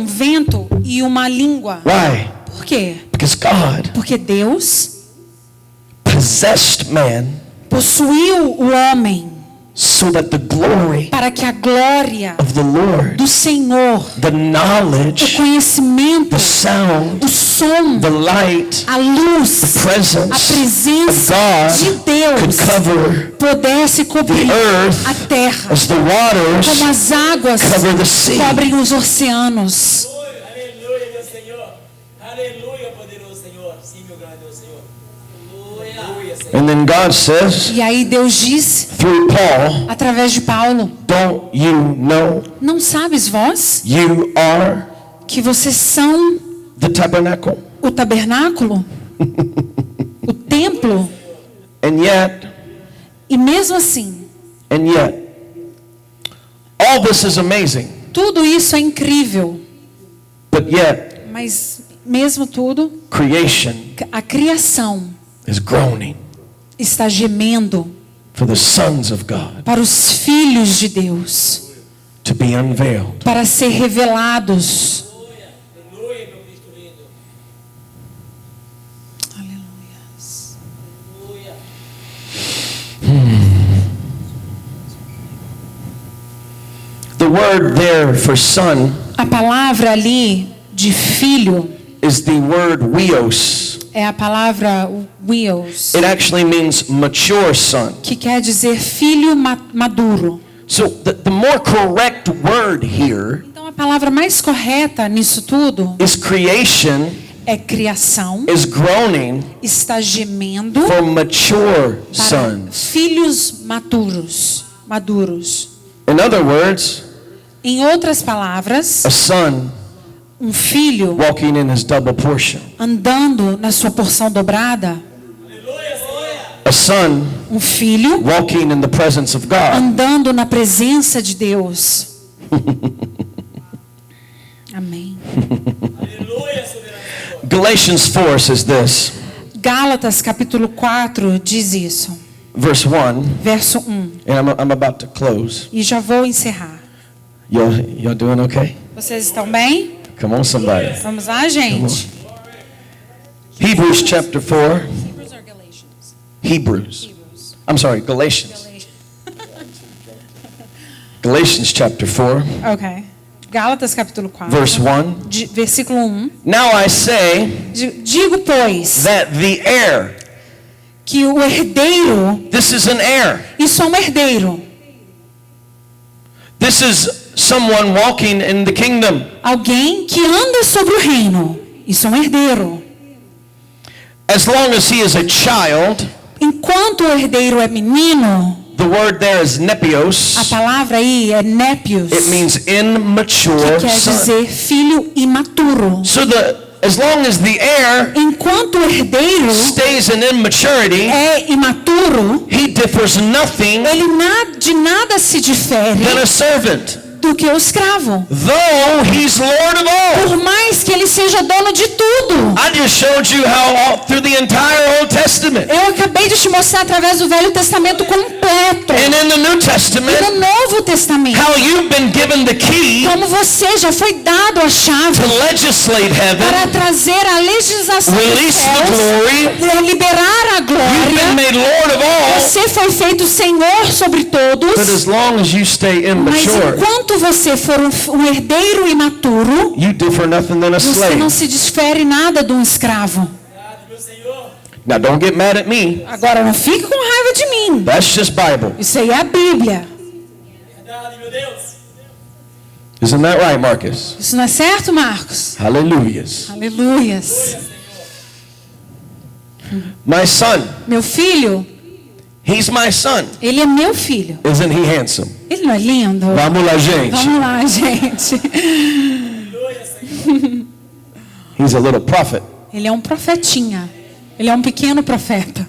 vento e uma língua. Why? Por quê? Because God Porque Deus possessed man possuiu o homem so that the glory para que a glória of the Lord, do Senhor, the o knowledge, conhecimento, the sound, o som, the light, a luz, a presence of presença de God Deus could cover pudesse cobrir the earth a terra, as the waters como as águas cover the sea. cobrem os oceanos. Aleluia, meu Senhor. Aleluia, poderoso Senhor. Sim, meu grande Deus, Senhor. Aleluia, Senhor. And then God says E aí Deus diz, through Paul, através de Paulo, don't you know não sabes vós you are que vocês são the tabernacle? o tabernáculo, o templo? And yet, E mesmo assim, all this is amazing. tudo isso é incrível, But yet, mas mesmo tudo, creation a criação is groaning está gemendo for the sons of God para os filhos de Deus, to be unveiled. para ser revelados. Aleluia, meu Cristo lindo. Aleluia. The word there for son A palavra ali de filho is the word weos. é a palavra weos, It actually means mature son. que quer dizer filho maduro. So the more correct word here Então a palavra mais correta nisso tudo is creation é criação, is groaning está gemendo for mature para sons. filhos maduros. In other words, Em outras palavras, a son um filho walking in his double portion. andando na sua porção dobrada, A son um filho walking in the presence of God. andando na presença de Deus. Amém. Aleluia, soberano Senhor. Galatians 4 says this, Gálatas capítulo 4 diz isso, verse 1, verso 1. and I'm about to close. E já vou encerrar. Y'all doing okay? Vocês estão bem? Come on, somebody. Vamos lá, gente. Hebrews chapter 4. Hebrews or Galatians? Hebrews. I'm sorry, Galatians. Galatians chapter 4, Ok. Gálatas capítulo 4. verse 1. Versículo 1. Now I say Digo, pois, that the heir, que o herdeiro, this is an heir. isso é um herdeiro. This is someone walking in the kingdom. Alguém que anda sobre o reino. Isso é um herdeiro. As long as he is a child, Enquanto o herdeiro é menino, the word there is a nepios. palavra aí é népios, It means que immature quer son. dizer filho imaturo. So as long as the heir Enquanto o herdeiro stays in immaturity, é imaturo, he differs nothing ele de nada se difere than a servant. do que o escravo. Though he's Lord of all. Por mais que ele seja dono de tudo. I just showed you how through the entire Old Testament. Eu acabei de te mostrar através do Velho Testamento completo. And in the New E Testament, no Novo Testamento. how you've been given the key Como você já foi dado a chave to legislate heaven, para trazer a legislação dos release the céus, glory. liberar a You've been glória. made Lord of all. Você foi feito Senhor sobre todos. But as long as you stay Mas immature, enquanto você for um herdeiro imaturo, you differ nothing than a você não slave. se difere nada de um escravo. Obrigado, meu Senhor. Now don't get mad at me. Agora não fique com raiva de mim. That's just Bible. Isso aí é a Bíblia. Verdade, meu Deus. Isn't that right, Marcus? Isso não é certo, Marcos? Hallelujahs. Aleluias. My son, Meu filho, he's my son. ele é meu filho. Isn't he handsome? Ele não é lindo? Vamos lá, gente. Vamos lá, gente. He's a little prophet. Ele é um profetinha. Ele é um pequeno profeta.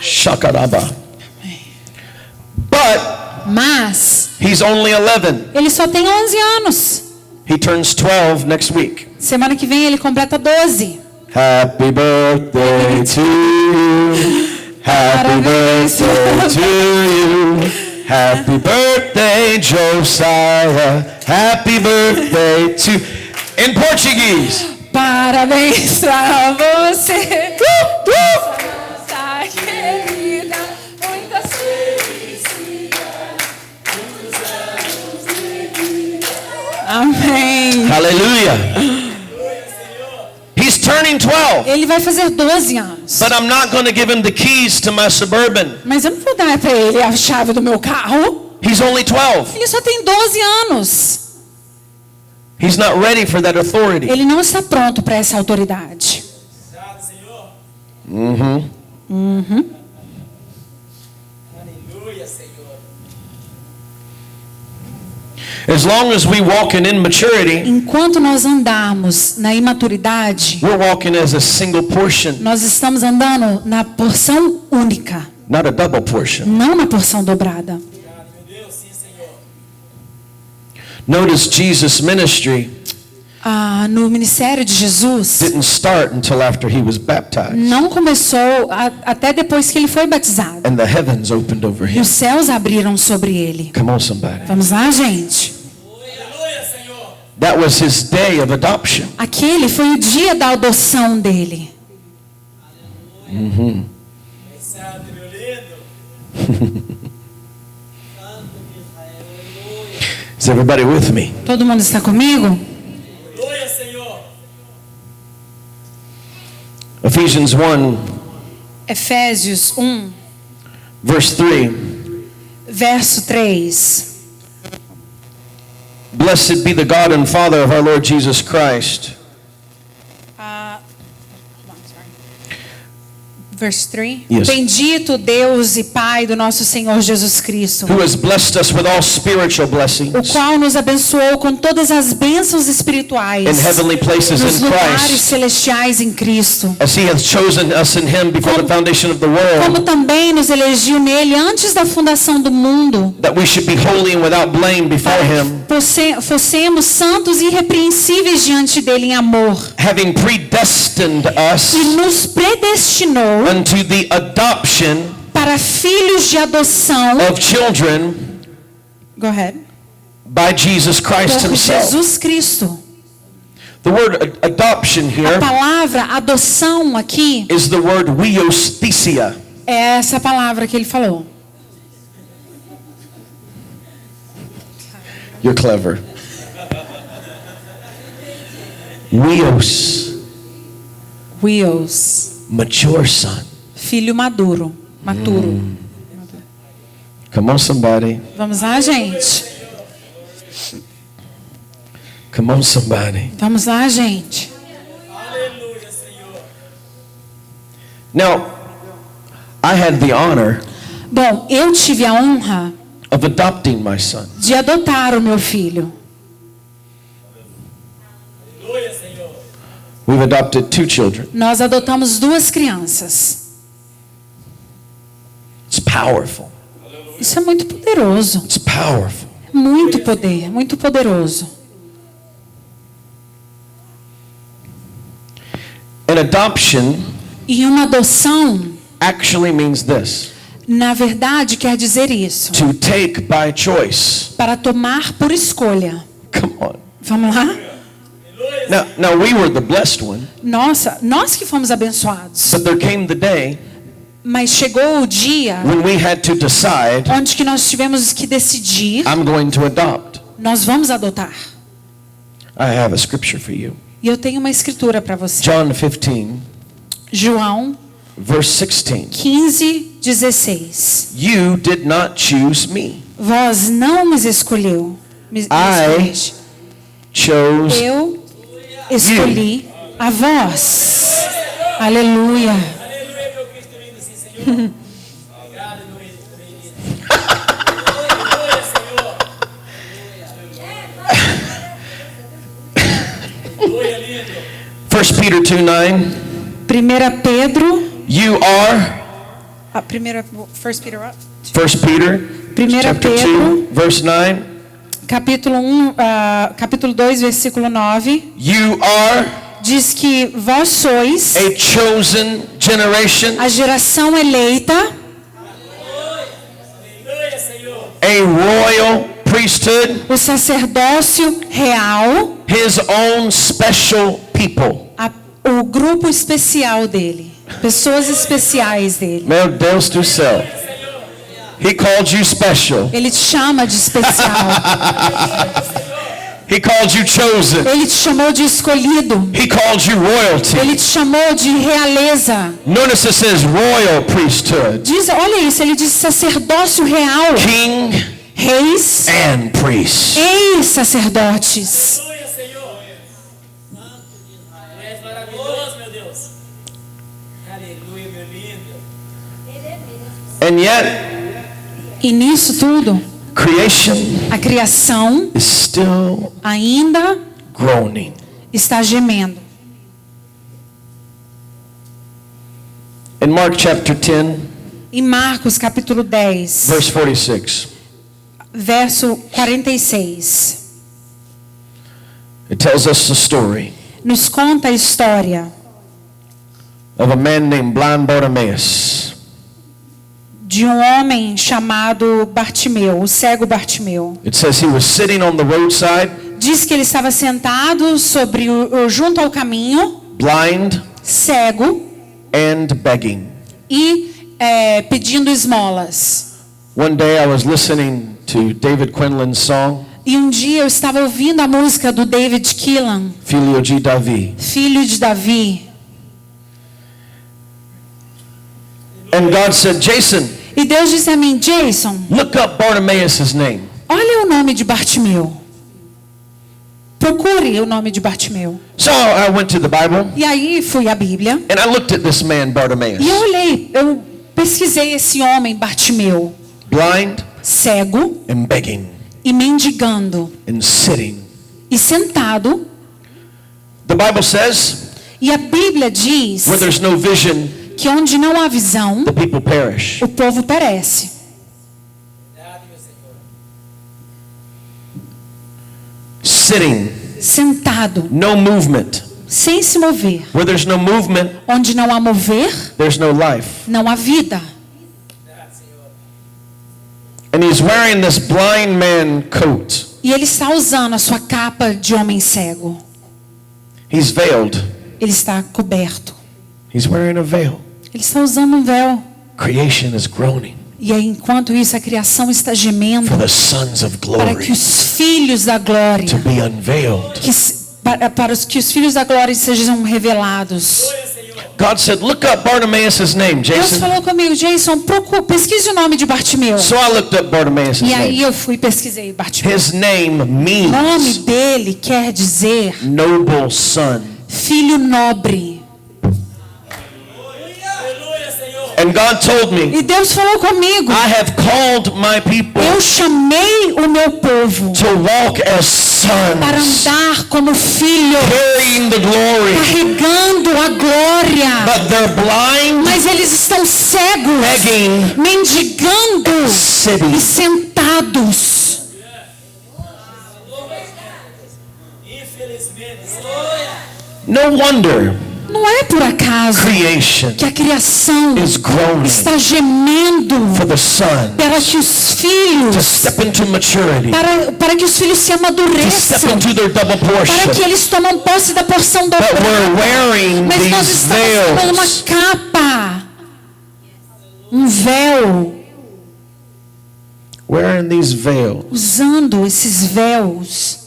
Shakaraba. But Mas he's only 11. ele só tem 11 anos. He turns 12 next week. Semana que vem ele completa 12. Happy birthday to you. Happy birthday to you. Happy birthday, Josiah. Happy birthday to... In Portuguese. Parabéns pra você. Nossa querida, muitas felicidades. Amém. Hallelujah. He's turning 12. Ele vai fazer 12 anos. But I'm not going to give him the keys to my Suburban. Mas eu não vou dar pra ele a chave do meu carro. He's only 12. Ele só tem 12 anos. He's not ready for that authority. Ele não está pronto para essa autoridade. Obrigado, Senhor. Uhum. Aleluia, Senhor. As long as we walk in immaturity, Enquanto nós andarmos na imaturidade, we're walking as a single portion, nós estamos andando na porção única, not a double portion. não na porção dobrada. Obrigado, meu Deus. Sim, Senhor. Notice Jesus' ministry No ministério de Jesus, didn't start until after he was baptized. não começou até depois que ele foi batizado. And the heavens opened over E him. os céus abriram sobre ele. Come on, somebody. Vamos lá, gente? Aleluia, Senhor. That was his day of adoption. Aquele foi o dia da adoção dele. Quem sabe, meu lindo. Is everybody with me? Todo mundo está comigo? Aleluia, Senhor. Ephesians 1, Efésios 1, verse 3. verso 3. Blessed be the God and Father of our Lord Jesus Christ, Verse 3. Yes. Bendito Deus e Pai do nosso Senhor Jesus Cristo, who has blessed us with all spiritual o blessings qual nos abençoou com todas as bênçãos espirituais in heavenly places nos in lugares Christ, celestiais em Cristo, as he hath chosen us in him before the foundation of the como world, também nos elegeu nele antes da fundação do mundo, that we should be holy and without blame before him, fossemos santos e irrepreensíveis diante dele em amor, having predestined us e nos predestinou unto the adoption para filhos de adoção. of children Go ahead. by Jesus Christ Por himself. Jesus Cristo. The word adoption A here palavra adoção aqui is the word weosthesia. é essa palavra que ele falou. You're clever. Weos, Wheels. mature son. Filho maduro. Maturo. Come on, somebody. Vamos lá, gente? Come on, somebody. Vamos lá, gente? Aleluia, Senhor. Now, I had the honor Bom, eu tive a honra of adopting my son. de adotar o meu filho. Aleluia, Senhor. We've adopted 2 children. Nós adotamos 2 crianças. It's powerful. Isso é muito poderoso. It's powerful. Muito poder, muito poderoso. An adoption E uma adoção, actually means this: na verdade, quer dizer isso. to take by choice. Para tomar por escolha. Come on. Vamos lá? Now we were the blessed one, Nossa, nós que fomos abençoados. but there came the day Mas chegou o dia when we had to decide, onde que nós tivemos que decidir, I'm going to adopt. nós vamos adotar. I have a scripture for you. E eu tenho uma escritura para você. John 15, João verse 16. 15:16. You did not choose me. Vós não me escolheu. Chose Eu escolhi a vós. Aleluia. Aleluia, meu Cristo lindo, sim, Senhor. Obrigado, meu Deus. Aleluia, Senhor. Aleluia, lindo. 1 Peter 2:9. 1 Pedro. You are. A primeira, First Peter, what? 1 Peter, 1 chapter Pedro. 2, verse 9. Capítulo 2, versículo 9. You are Diz que vós sois a chosen generation, a geração eleita, Aleluia, Senhor. a royal priesthood, o sacerdócio real, his own special people. o grupo especial dele, pessoas especiais dele. Meu Deus do céu. He called you special. Ele te chama de especial. He called you chosen. Ele te chamou de escolhido. He called you royalty. Ele te chamou de realeza. Notice it says royal priesthood, Diz, olha isso, ele diz sacerdócio real. king Reis and priest. e sacerdotes. Aleluia, Senhor. Tu és maravilhoso, meu Deus. Aleluia, meu lindo. And yet, E nisso tudo, creation a criação is still ainda groaning. está gemendo. In Mark chapter 10, Em Marcos capítulo 10, verse 46, verso 46, it tells us the story nos conta a história of a man named blind Bartimaeus. de um homem chamado Bartimeu, o cego Bartimeu. It says he was sitting on the roadside, Diz que ele estava sentado sobre junto ao caminho, blind cego and begging. e pedindo esmolas. One day I was listening to David Quinlan's song, E um dia eu estava ouvindo a música do David Keelan, Filho de Davi. filho de Davi. And God said, Jason, E Deus disse a mim, Jason, look up Bartimaeus' name. olha o nome de Bartimeu. Procure o nome de Bartimeu. So I went to the Bible E aí fui à Bíblia and I looked at this man Bartimaeus, e eu olhei, eu pesquisei esse homem Bartimeu, blind cego and begging e mendigando and sitting. e sentado. The Bible says, E a Bíblia diz where there's no vision, que onde não há visão, the people perish. o povo perece. Verdade, meu Senhor. Sitting, Sentado, no movement. sem se mover. Where there's no movement, Onde não há mover, there's no life. não há vida. Verdade, Senhor. And he's wearing this blind man coat. E ele está usando a sua capa de homem cego. He's veiled. Ele está coberto. He's wearing a veil. Ele está usando um véu. Creation is groaning E aí, enquanto isso, a criação está gemendo for the sons of para glory que os filhos da glória, to be unveiled. para que os filhos da glória sejam revelados. Aleluia, Senhor. God said, look up Bartimaeus' name, Deus Jason. falou comigo, Jason, pesquise o nome de Bartimeu. So I looked up Bartimaeus' E aí name. eu fui e pesquisei Bartimeu. His name O nome means dele quer dizer noble son. filho nobre. Aleluia, Senhor. And God told me, E Deus falou comigo, I have called my people eu chamei o meu povo to walk as para sons, andar como filho, carrying the glory. carregando a glória. But they're blind, Mas eles estão cegos, begging, mendigando e sitting. sentados. Infelizmente. No wonder Não é por acaso creation que a criação is groaning está gemendo for the Son para que os to filhos, step into maturity, para que os filhos se to step amadureçam, into their double para que portion. eles tomam posse da porção But dobrada. we're wearing Mas nós these estamos com uma veils. capa, um véu, Wearing these veils. usando esses véus.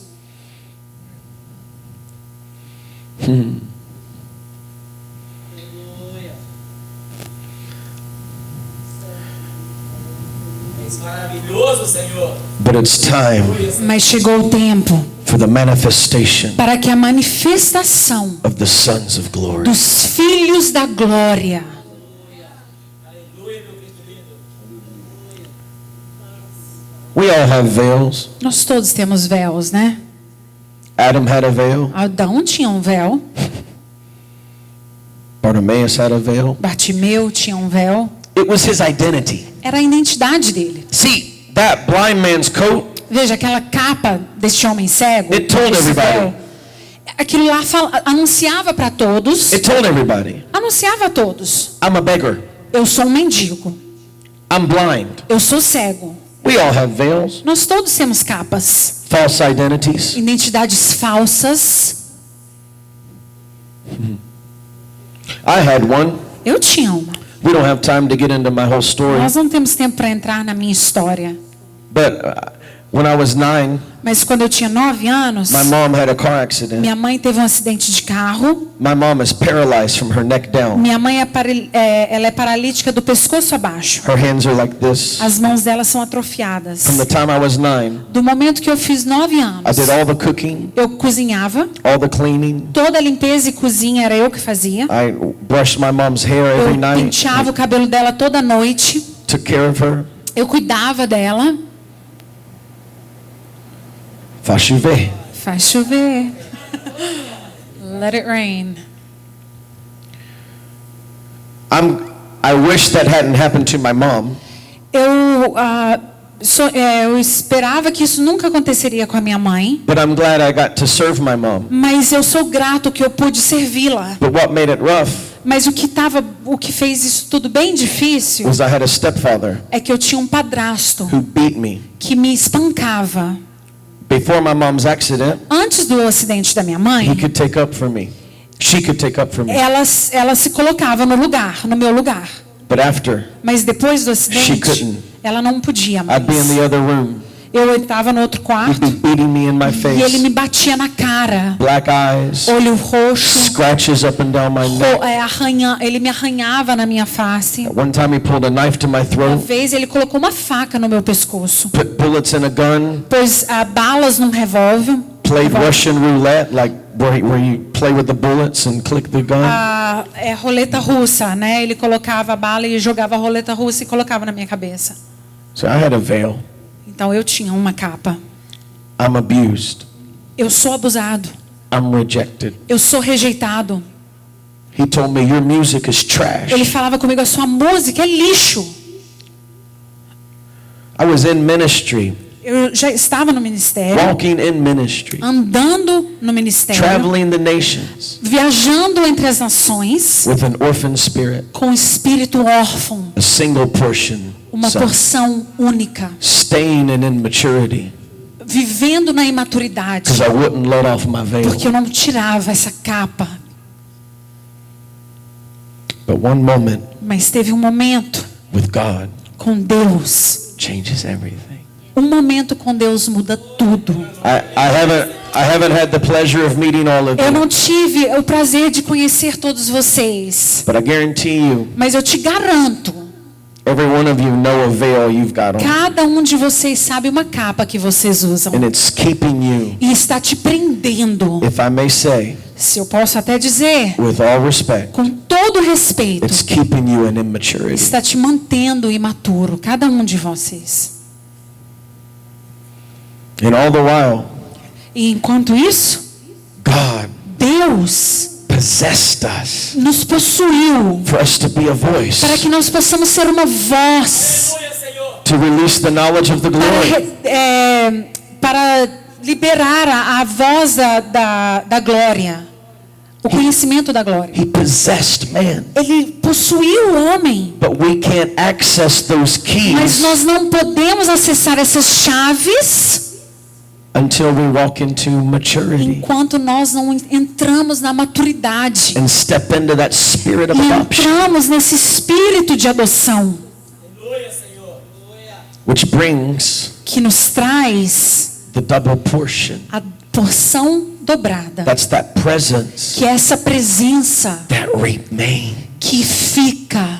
É maravilhoso, Senhor. But it's time Mas chegou o tempo for the manifestation para que a manifestação of the sons of glory. dos filhos da glória. Aleluia, meu Cristo lindo. We all have veils. Nós todos temos véus, né? Adam had a veil. Adão tinha um véu, Bartimaeus had a veil. Bartimeu tinha um véu. It was his identity. Era a identidade dele. See, that blind man's coat, Veja, aquela capa deste homem cego, It told esse everybody. véu, aquilo lá anunciava para todos, it told everybody, anunciava a todos: I'm a beggar. eu sou um mendigo, I'm blind. eu sou cego. We all have veils, Nós todos temos capas, false identities. identidades falsas. I had one. Eu tinha uma. We don't have time to get into my whole story. Nós não temos tempo para entrar na minha história. But when I was 9, Mas quando eu tinha 9 anos, my mom had a car accident. minha mãe teve um acidente de carro. My mom is paralyzed from her neck down. Minha mãe ela é paralítica do pescoço abaixo. Her hands are like this. As mãos dela são atrofiadas. From the time I was 9, Do momento que eu fiz 9 I anos, did all the cooking, eu cozinhava. all the cleaning. Toda a limpeza e cozinha era eu que fazia. I brushed my mom's hair Eu every night. penteava o cabelo dela toda noite. Took care of her. Eu cuidava dela. Faz chover. Faz chover. Let it rain. I wish that hadn't happened to my mom. Eu esperava que isso nunca aconteceria com a minha mãe. But I'm glad I got to serve my mom. Mas eu sou grato que eu pude servi-la. But what made it rough Mas o que fez isso tudo bem difícil was I had a stepfather é que eu tinha um padrasto who beat me. que me espancava. Before my mom's accident, Antes do acidente da minha mãe, he could take up for me. She could take up for me. ela se colocava no meu lugar. But after, Mas depois do She acidente, couldn't. ela não podia mais. I'd be in the other room. Eu estava no outro He'd quarto be beating me in my e ele face. me batia na cara. Black eyes, Olho roxo, scratches up and down my neck. ele me arranhava na minha face. One time he pulled a knife to my Uma throat, vez ele colocou uma faca no meu pescoço. put bullets in a gun, Pôs balas num revólver. played Russian roulette, like where you play with the bullets and click the gun. Roleta russa, né? Ele colocava a bala e jogava a roleta russa e colocava na minha cabeça. So I had a veil. Então eu tinha uma capa. I'm abused. Eu sou abusado. I'm rejected. Eu sou rejeitado. He told me, your music is trash. Ele falava comigo: a sua música é lixo. I was in ministry, Eu já estava no ministério, walking in ministry, andando no ministério, traveling the nations viajando entre as nações, with an orphan spirit, com um espírito órfão, a single portion, uma son, porção única, staying in immaturity, vivendo na imaturidade, because I wouldn't let off my veil. porque eu não tirava essa capa. But one moment Mas teve um momento with God com Deus. changes everything. Um momento com Deus muda tudo. I haven't had the pleasure of meeting all of Eu you, não tive o prazer de conhecer todos vocês, but I guarantee you, mas eu te garanto, every one of you know a veil you've got on, cada um de vocês sabe uma capa que vocês usam and it's keeping you, e está te prendendo. if I may say, Se eu posso até dizer, with all respect, com todo respeito, it's keeping you in immaturity. está te mantendo imaturo, cada um de vocês. And all the while, E enquanto isso, God Deus possessed us nos possuiu for us to be a voice, para que nós possamos ser uma voz Aleluia, Senhor. to release the knowledge of the glory. para liberar a voz da glória, o conhecimento da glória. He possessed man, Ele possuiu o homem, but we can't access those mas keys nós não podemos acessar essas chaves until we walk into maturity enquanto nós não entramos na maturidade and step into that spirit of e adoption, entramos nesse espírito de adoção Aleluia, Senhor. which brings que nos traz the double portion. a porção dobrada, That's that presence que é essa presença that remains. que fica,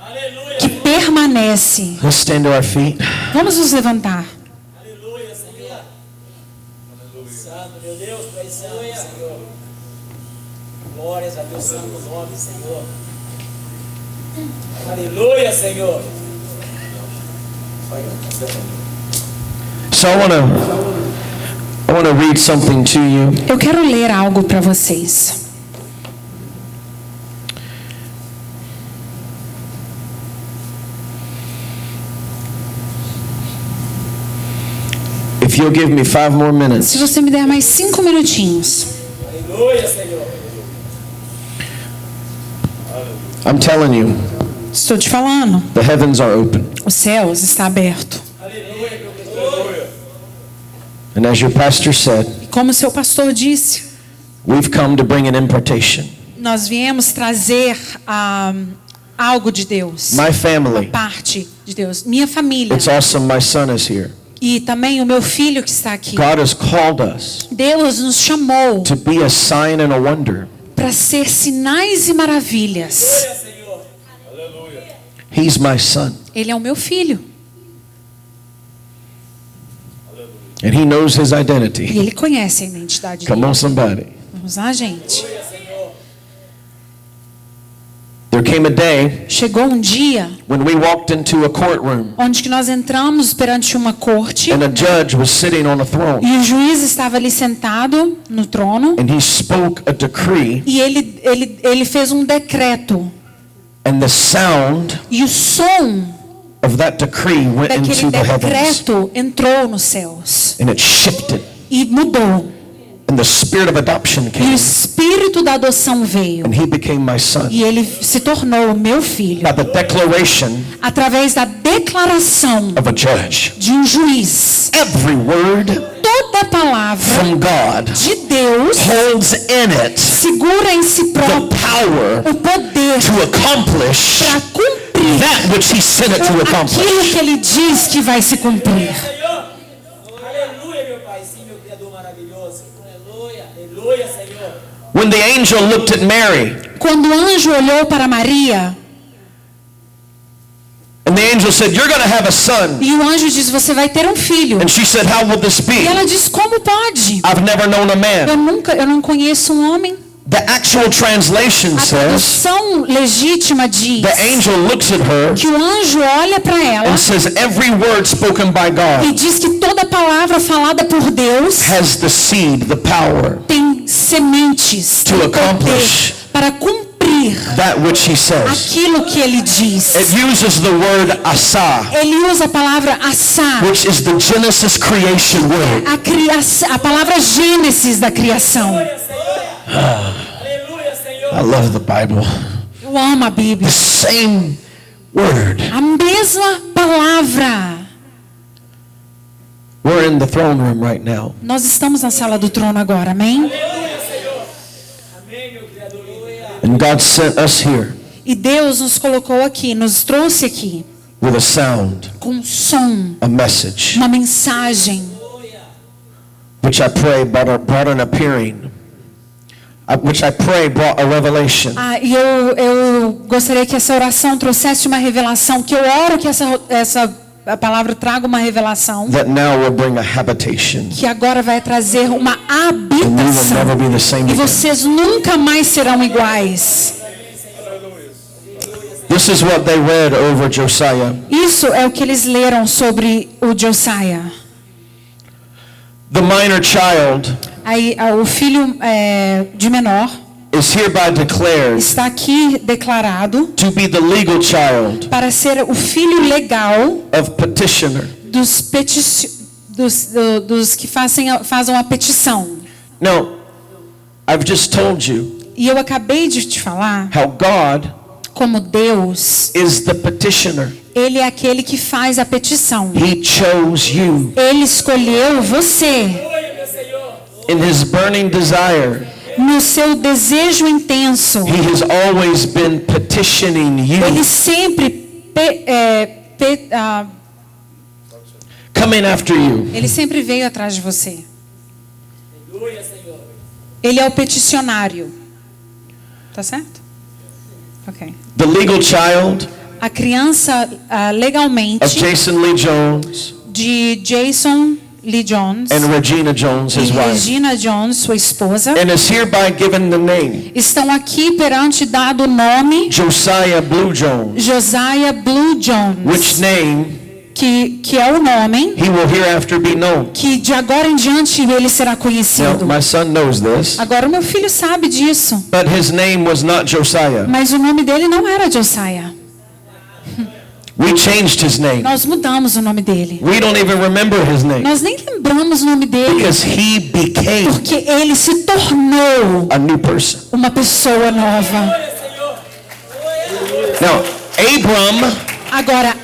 Aleluia. que permanece. Let's stand to our feet. Vamos nos levantar. Aleluia, Senhor. Santo, meu Deus, tu és santo, Senhor. Glórias a teu santo nome, Senhor. Aleluia, Senhor. So I want to read something to you. Eu quero ler algo para vocês. If you'll give me 5 more Se minutes. você me der mais 5 minutinhos. Aleluia, Senhor. I'm telling you, Estou te falando. the heavens are open. Os céus está aberto. Aleluia, meu Deus. And as your pastor said, E como seu pastor disse, we've come to bring an impartation. nós viemos trazer algo de Deus. My family, Parte de Deus. Minha família. it's awesome my son is here. E também o meu filho que está aqui. God has called us Deus nos chamou to be a sign and a wonder. para ser sinais e maravilhas. Aleluia, Senhor. Aleluia. He's my son. Ele é o meu filho. And he knows his E identity. ele conhece a identidade Come dele. on, somebody. Vamos lá, gente. There came a day Chegou um dia when we walked into a courtroom onde que nós entramos perante uma corte and a judge was sitting on a throne. e o juiz estava ali sentado no trono And he spoke a decree, e ele fez um decreto. and the sound E o som of that decree went daquele into the heavens. decreto entrou nos céus And it shifted. e mudou. And the spirit of adoption E o came. espírito da adoção veio. And he became my son. E ele se tornou o meu filho. By the declaration Através da declaração of a judge. de um juiz. Every word Toda palavra from God de Deus holds in it segura em si the próprio power o poder to accomplish para cumprir that which he sent it to aquilo accomplish. que ele diz que vai se cumprir. Senhor. Aleluia, meu Pai. Sim, meu Criador maravilhoso. Aleluia. Aleluia, Senhor. When the angel looked at Mary, Quando o anjo olhou para Maria, and the angel said, "You're going to have a son." e o anjo disse: você vai ter um filho. And she said, "How will this E be? ela disse: como pode? I've never known a man." Eu não conheço um homem. The actual translation A says, tradução legítima diz the angel looks at her que o anjo olha para ela and says, "Every word spoken by e God diz que toda palavra falada por Deus has the seed, the power tem sementes, To tem accomplish poder para cumprir that which he says." aquilo que ele diz. It uses the word asa, Ele usa a palavra assar, which is the Genesis creation word. a palavra Gênesis da criação. Aleluia, Senhor. Aleluia, Senhor. I love the Bible. Eu amo a Bíblia. The same word. A mesma palavra. We're in the throne room right now. Nós estamos na sala do trono agora, amém? Aleluia, Senhor. Amém, meu Criador. And God sent us here E Deus nos colocou aqui, nos trouxe aqui with a sound, com um som, a message, uma mensagem, which I pray brought an appearing, which I pray brought a revelation. e eu gostaria que essa oração trouxesse uma revelação, que eu oro que a palavra traga uma revelação, That now will bring a habitation. que agora vai trazer uma And we will habitação. never be the same E again. vocês nunca mais serão iguais. This is what they read over Josiah. Isso é o que eles leram sobre o Josiah. The minor child Aí o filho de menor is hereby declared está aqui declarado to be the legal child para ser o filho legal of petitioner. dos que fazem a petição. Now, I've just told you E eu acabei de te falar how God como Deus, is the petitioner. Ele é aquele que faz a petição. He chose you Ele escolheu você in his burning desire. no seu desejo intenso. He has always been petitioning Ele you, sempre coming after you. ele sempre veio atrás de você. Aleluia, Senhor. Ele é o peticionário. Tá certo? Ok. The legal child A criança of legalmente Jason Lee Jones de Jason Lee Jones and Regina Jones, e his wife, Regina Jones, sua esposa, and is hereby given the name estão aqui perante dado o nome Josiah Blue Jones, Josiah Blue Jones, which name que é o nome he will hereafter be known. que de agora em diante ele será Now, conhecido. my son knows this, Agora o meu filho sabe disso, but his name was not Josiah. mas o nome dele não era Josiah. We changed his name. Nós mudamos o nome dele. We don't even remember his name Nós nem lembramos o nome dele, because he became porque ele se tornou a new person. uma pessoa nova. Now, Abram, Agora,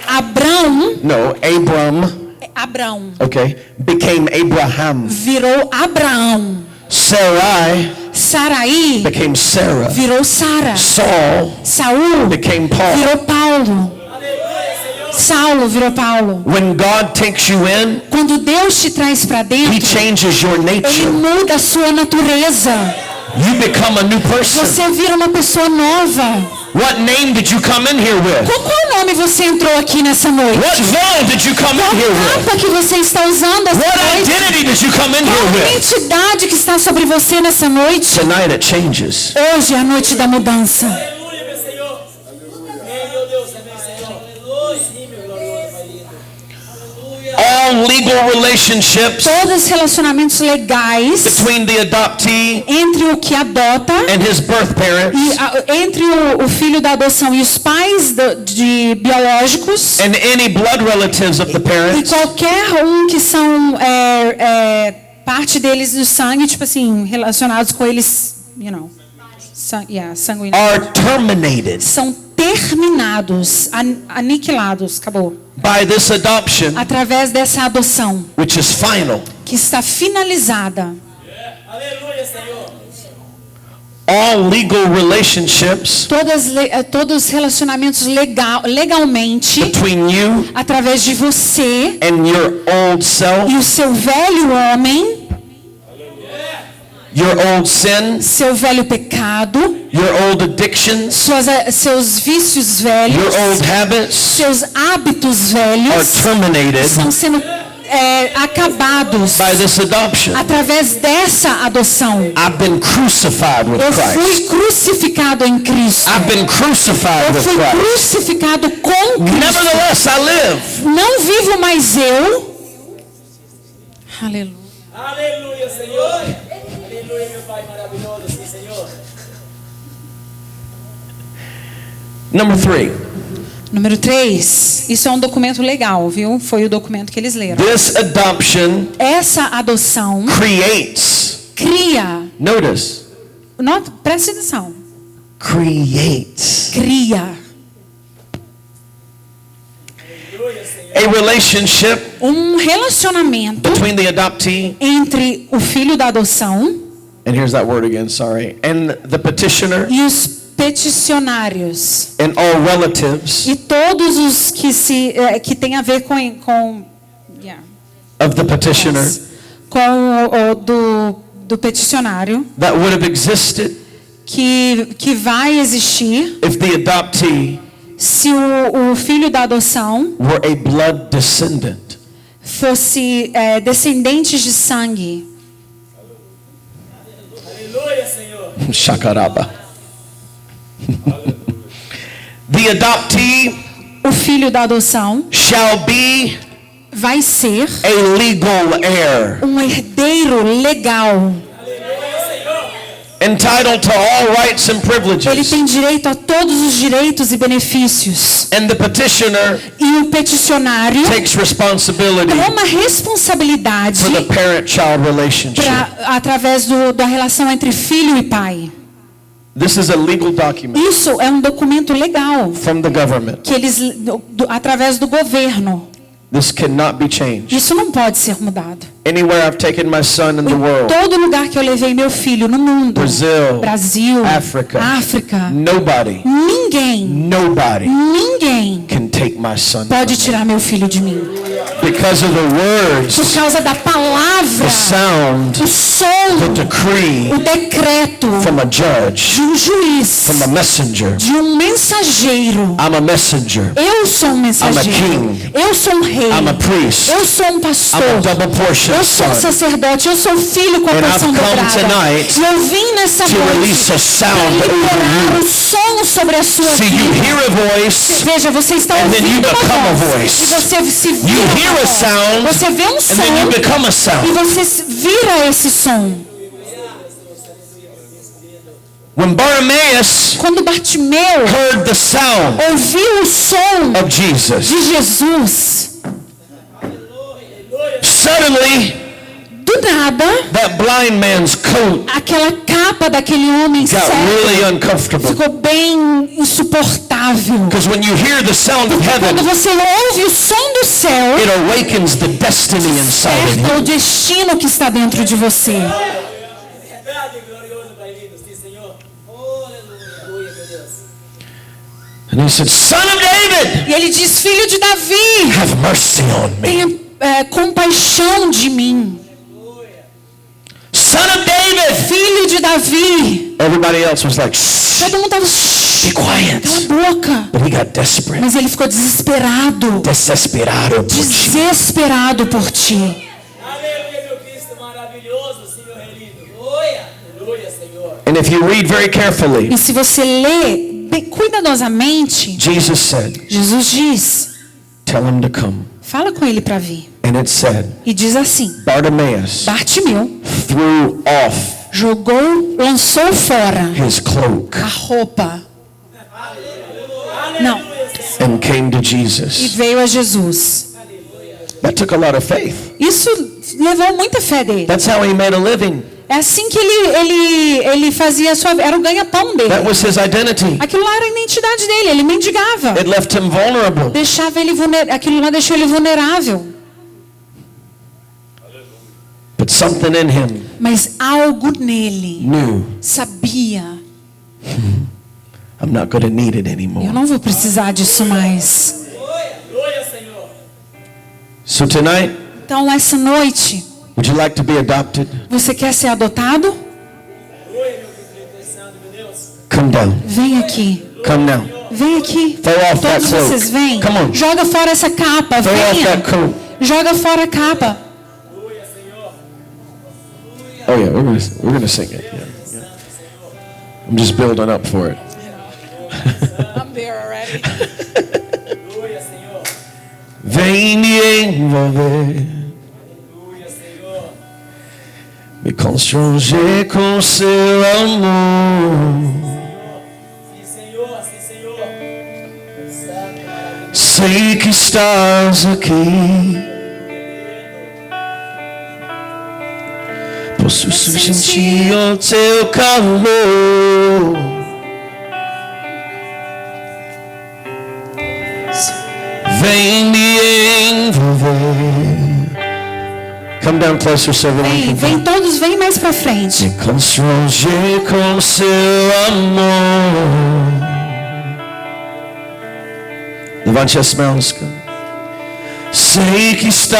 Abrão okay, became Abraham. virou Abraão. Sarai Sarai became Sarah. virou Sara. Saul Saul became Paul. virou Paulo. Saulo virou Paulo. When God takes you in, Quando Deus te traz para he dentro, changes your Ele nature. muda a sua natureza. You become a new person. Você vira uma pessoa nova. What name did you come in here with? Com qual nome você entrou aqui nessa noite? What veil did you come Qual in here with? capa que você está usando essa What noite? identity did you come in here Qual with? identidade que está sobre você nessa noite? Tonight it changes. Hoje é a noite da mudança. Aleluia, meu Senhor. Amém, meu Deus, amém, Senhor. Aleluia. Sim, meu glorioso, Pai lindo. Aleluia. All legal relationships Todos os relacionamentos legais between the adoptee entre o que adota and his birth parents entre o filho da adoção e os pais biológicos and any blood relatives of the e parents qualquer que são parte deles do sangue, tipo assim, relacionados com eles, sanguíneos, are terminated são terminados, aniquilados, acabou, by this adoption, através dessa adoção which is final. que está finalizada. Aleluia, Senhor. All legal relationships Todos os relacionamentos legalmente between you através de você and your old self, e o seu velho homem, your old sin, seu velho pecado, your old addictions, seus vícios velhos, your old habits seus hábitos are velhos terminated estão sendo acabados by this adoption. através dessa adoção. I've been crucified with Eu Christ. fui crucificado em Cristo. I've been crucified Eu with fui Christ. crucificado com Cristo. Nevertheless, I live. Não vivo mais eu. Aleluia. Aleluia, Senhor. Aleluia, meu Pai maravilhoso. Sim, Senhor. Number 3. Número 3. Isso é um documento legal, viu? Foi o documento que eles leram. This adoption Essa adoção cria, notice, preste atenção. creates Cria a relationship um relacionamento between the adoptee, entre o filho da adoção and here's that word again, sorry, and the petitioner e os peticionários and all relatives e todos os que tem a ver com of the petitioner do peticionário that would have existed que vai existir if the adoptee se o filho da adoção were a blood descendant. fosse descendentes de sangue. Aleluia, Senhor. Shakaraba. The adoptee O filho da adoção shall be vai ser a legal heir, um herdeiro legal. entitled to all rights and Ele privileges. tem direito a todos os direitos e benefícios. And the petitioner E o peticionário takes responsibility toma responsabilidade for the parent-child relationship. através da relação entre filho e pai. This is a legal document Isso é um documento legal from the government. que eles através do governo. This cannot be changed. Isso não pode ser mudado. Anywhere I've taken my son in the Em world, todo lugar que eu levei meu filho no mundo, Brazil, Brasil, África, África, nobody ninguém can take my son pode from me. tirar meu filho de mim. Because of the Por words, causa da palavra, the sound, o som, the decree o decreto from a judge, de um juiz, from a messenger. de um mensageiro. I'm a messenger. Eu sou um mensageiro. king. Eu sou um rei. I'm a priest. Eu sou um pastor. I'm a double portion Eu sou um son. sacerdote. Eu sou filho com a And I've porção come dobrada. tonight E eu vim nessa to noite release a para sound liberar over o you. som sobre a sua See, you vida. hear a voice, Veja, você está and then you ouvindo become a uma voz. voice. E você se vira you uma hear a voz. sound, Você vê um and then you som become a e sound. você vira esse som. When Bartimaeus Quando Bartimeu heard the sound ouviu o som of Jesus, de Jesus, suddenly do nada, that blind man's coat aquela capa daquele homem got cego really uncomfortable. ficou bem insuportável. Because when you hear the sound of Quando heaven, você ouve o som do céu, it awakens the destiny inside of desperta o you. destino que está dentro de você. Verdade glorioso, Pai lindo, sim, Senhor. Oh, aleluia, meu Deus. And he said, Son of David, E ele diz: Filho de Davi, have mercy on me. tenha compaixão de mim. Son of David. Filho de Davi. Everybody else was like, shh, Todo mundo estava: be quiet. cala a boca. But he got desperate. Mas ele ficou desesperado. Desesperado por ti. Desesperado por ti. Aleluia, meu Cristo maravilhoso, Senhor lindo. Aleluia, aleluia, Senhor. And if you read very carefully, E se você lê bem cuidadosamente, Jesus said, Jesus diz: tell him to come. fala com ele para vir. And it said, E diz assim: Bartimaeus Bartimeu threw off lançou fora his cloak a roupa. Não, and came to e Jesus. veio a Jesus. That took a lot of faith. Isso levou muita fé dele. That's how he made a living. É assim que ele fazia a sua, era o ganha-pão dele. That was his identity. Aquilo lá era a identidade dele, ele mendigava. It left him vulnerable. Deixava ele aquilo lá deixou ele vulnerável. But something in him Mas algo nele knew, sabia: I'm not going to need it eu anymore. não vou precisar disso mais. Aleluia, Senhor. So tonight, Então essa noite, would you like to be adopted? você quer ser adotado? Aleluia, meu Espírito Santo, meu Deus. Come down. Vem aqui. Come now. Vem aqui. Throw off that Todos cloak. vocês vêm. Come on. Joga fora essa capa. Throw off Venha. that coat. Joga fora a capa. Oh yeah, we're gonna sing it. Yeah, yeah. I'm just building up for it. I'm there already. Aleluia, Senhor. Vem me envolver, Aleluia, Senhor. me constranger com seu amor. Sim, Senhor, sim, Senhor. Santo, maravilhoso. Sei que estás aqui. Posso sentir o teu calor. Vem me envolver. Come down closer so that we Vem, can vem todos, vem mais pra frente. me constranger com seu amor. Levante as mãos. Sei que está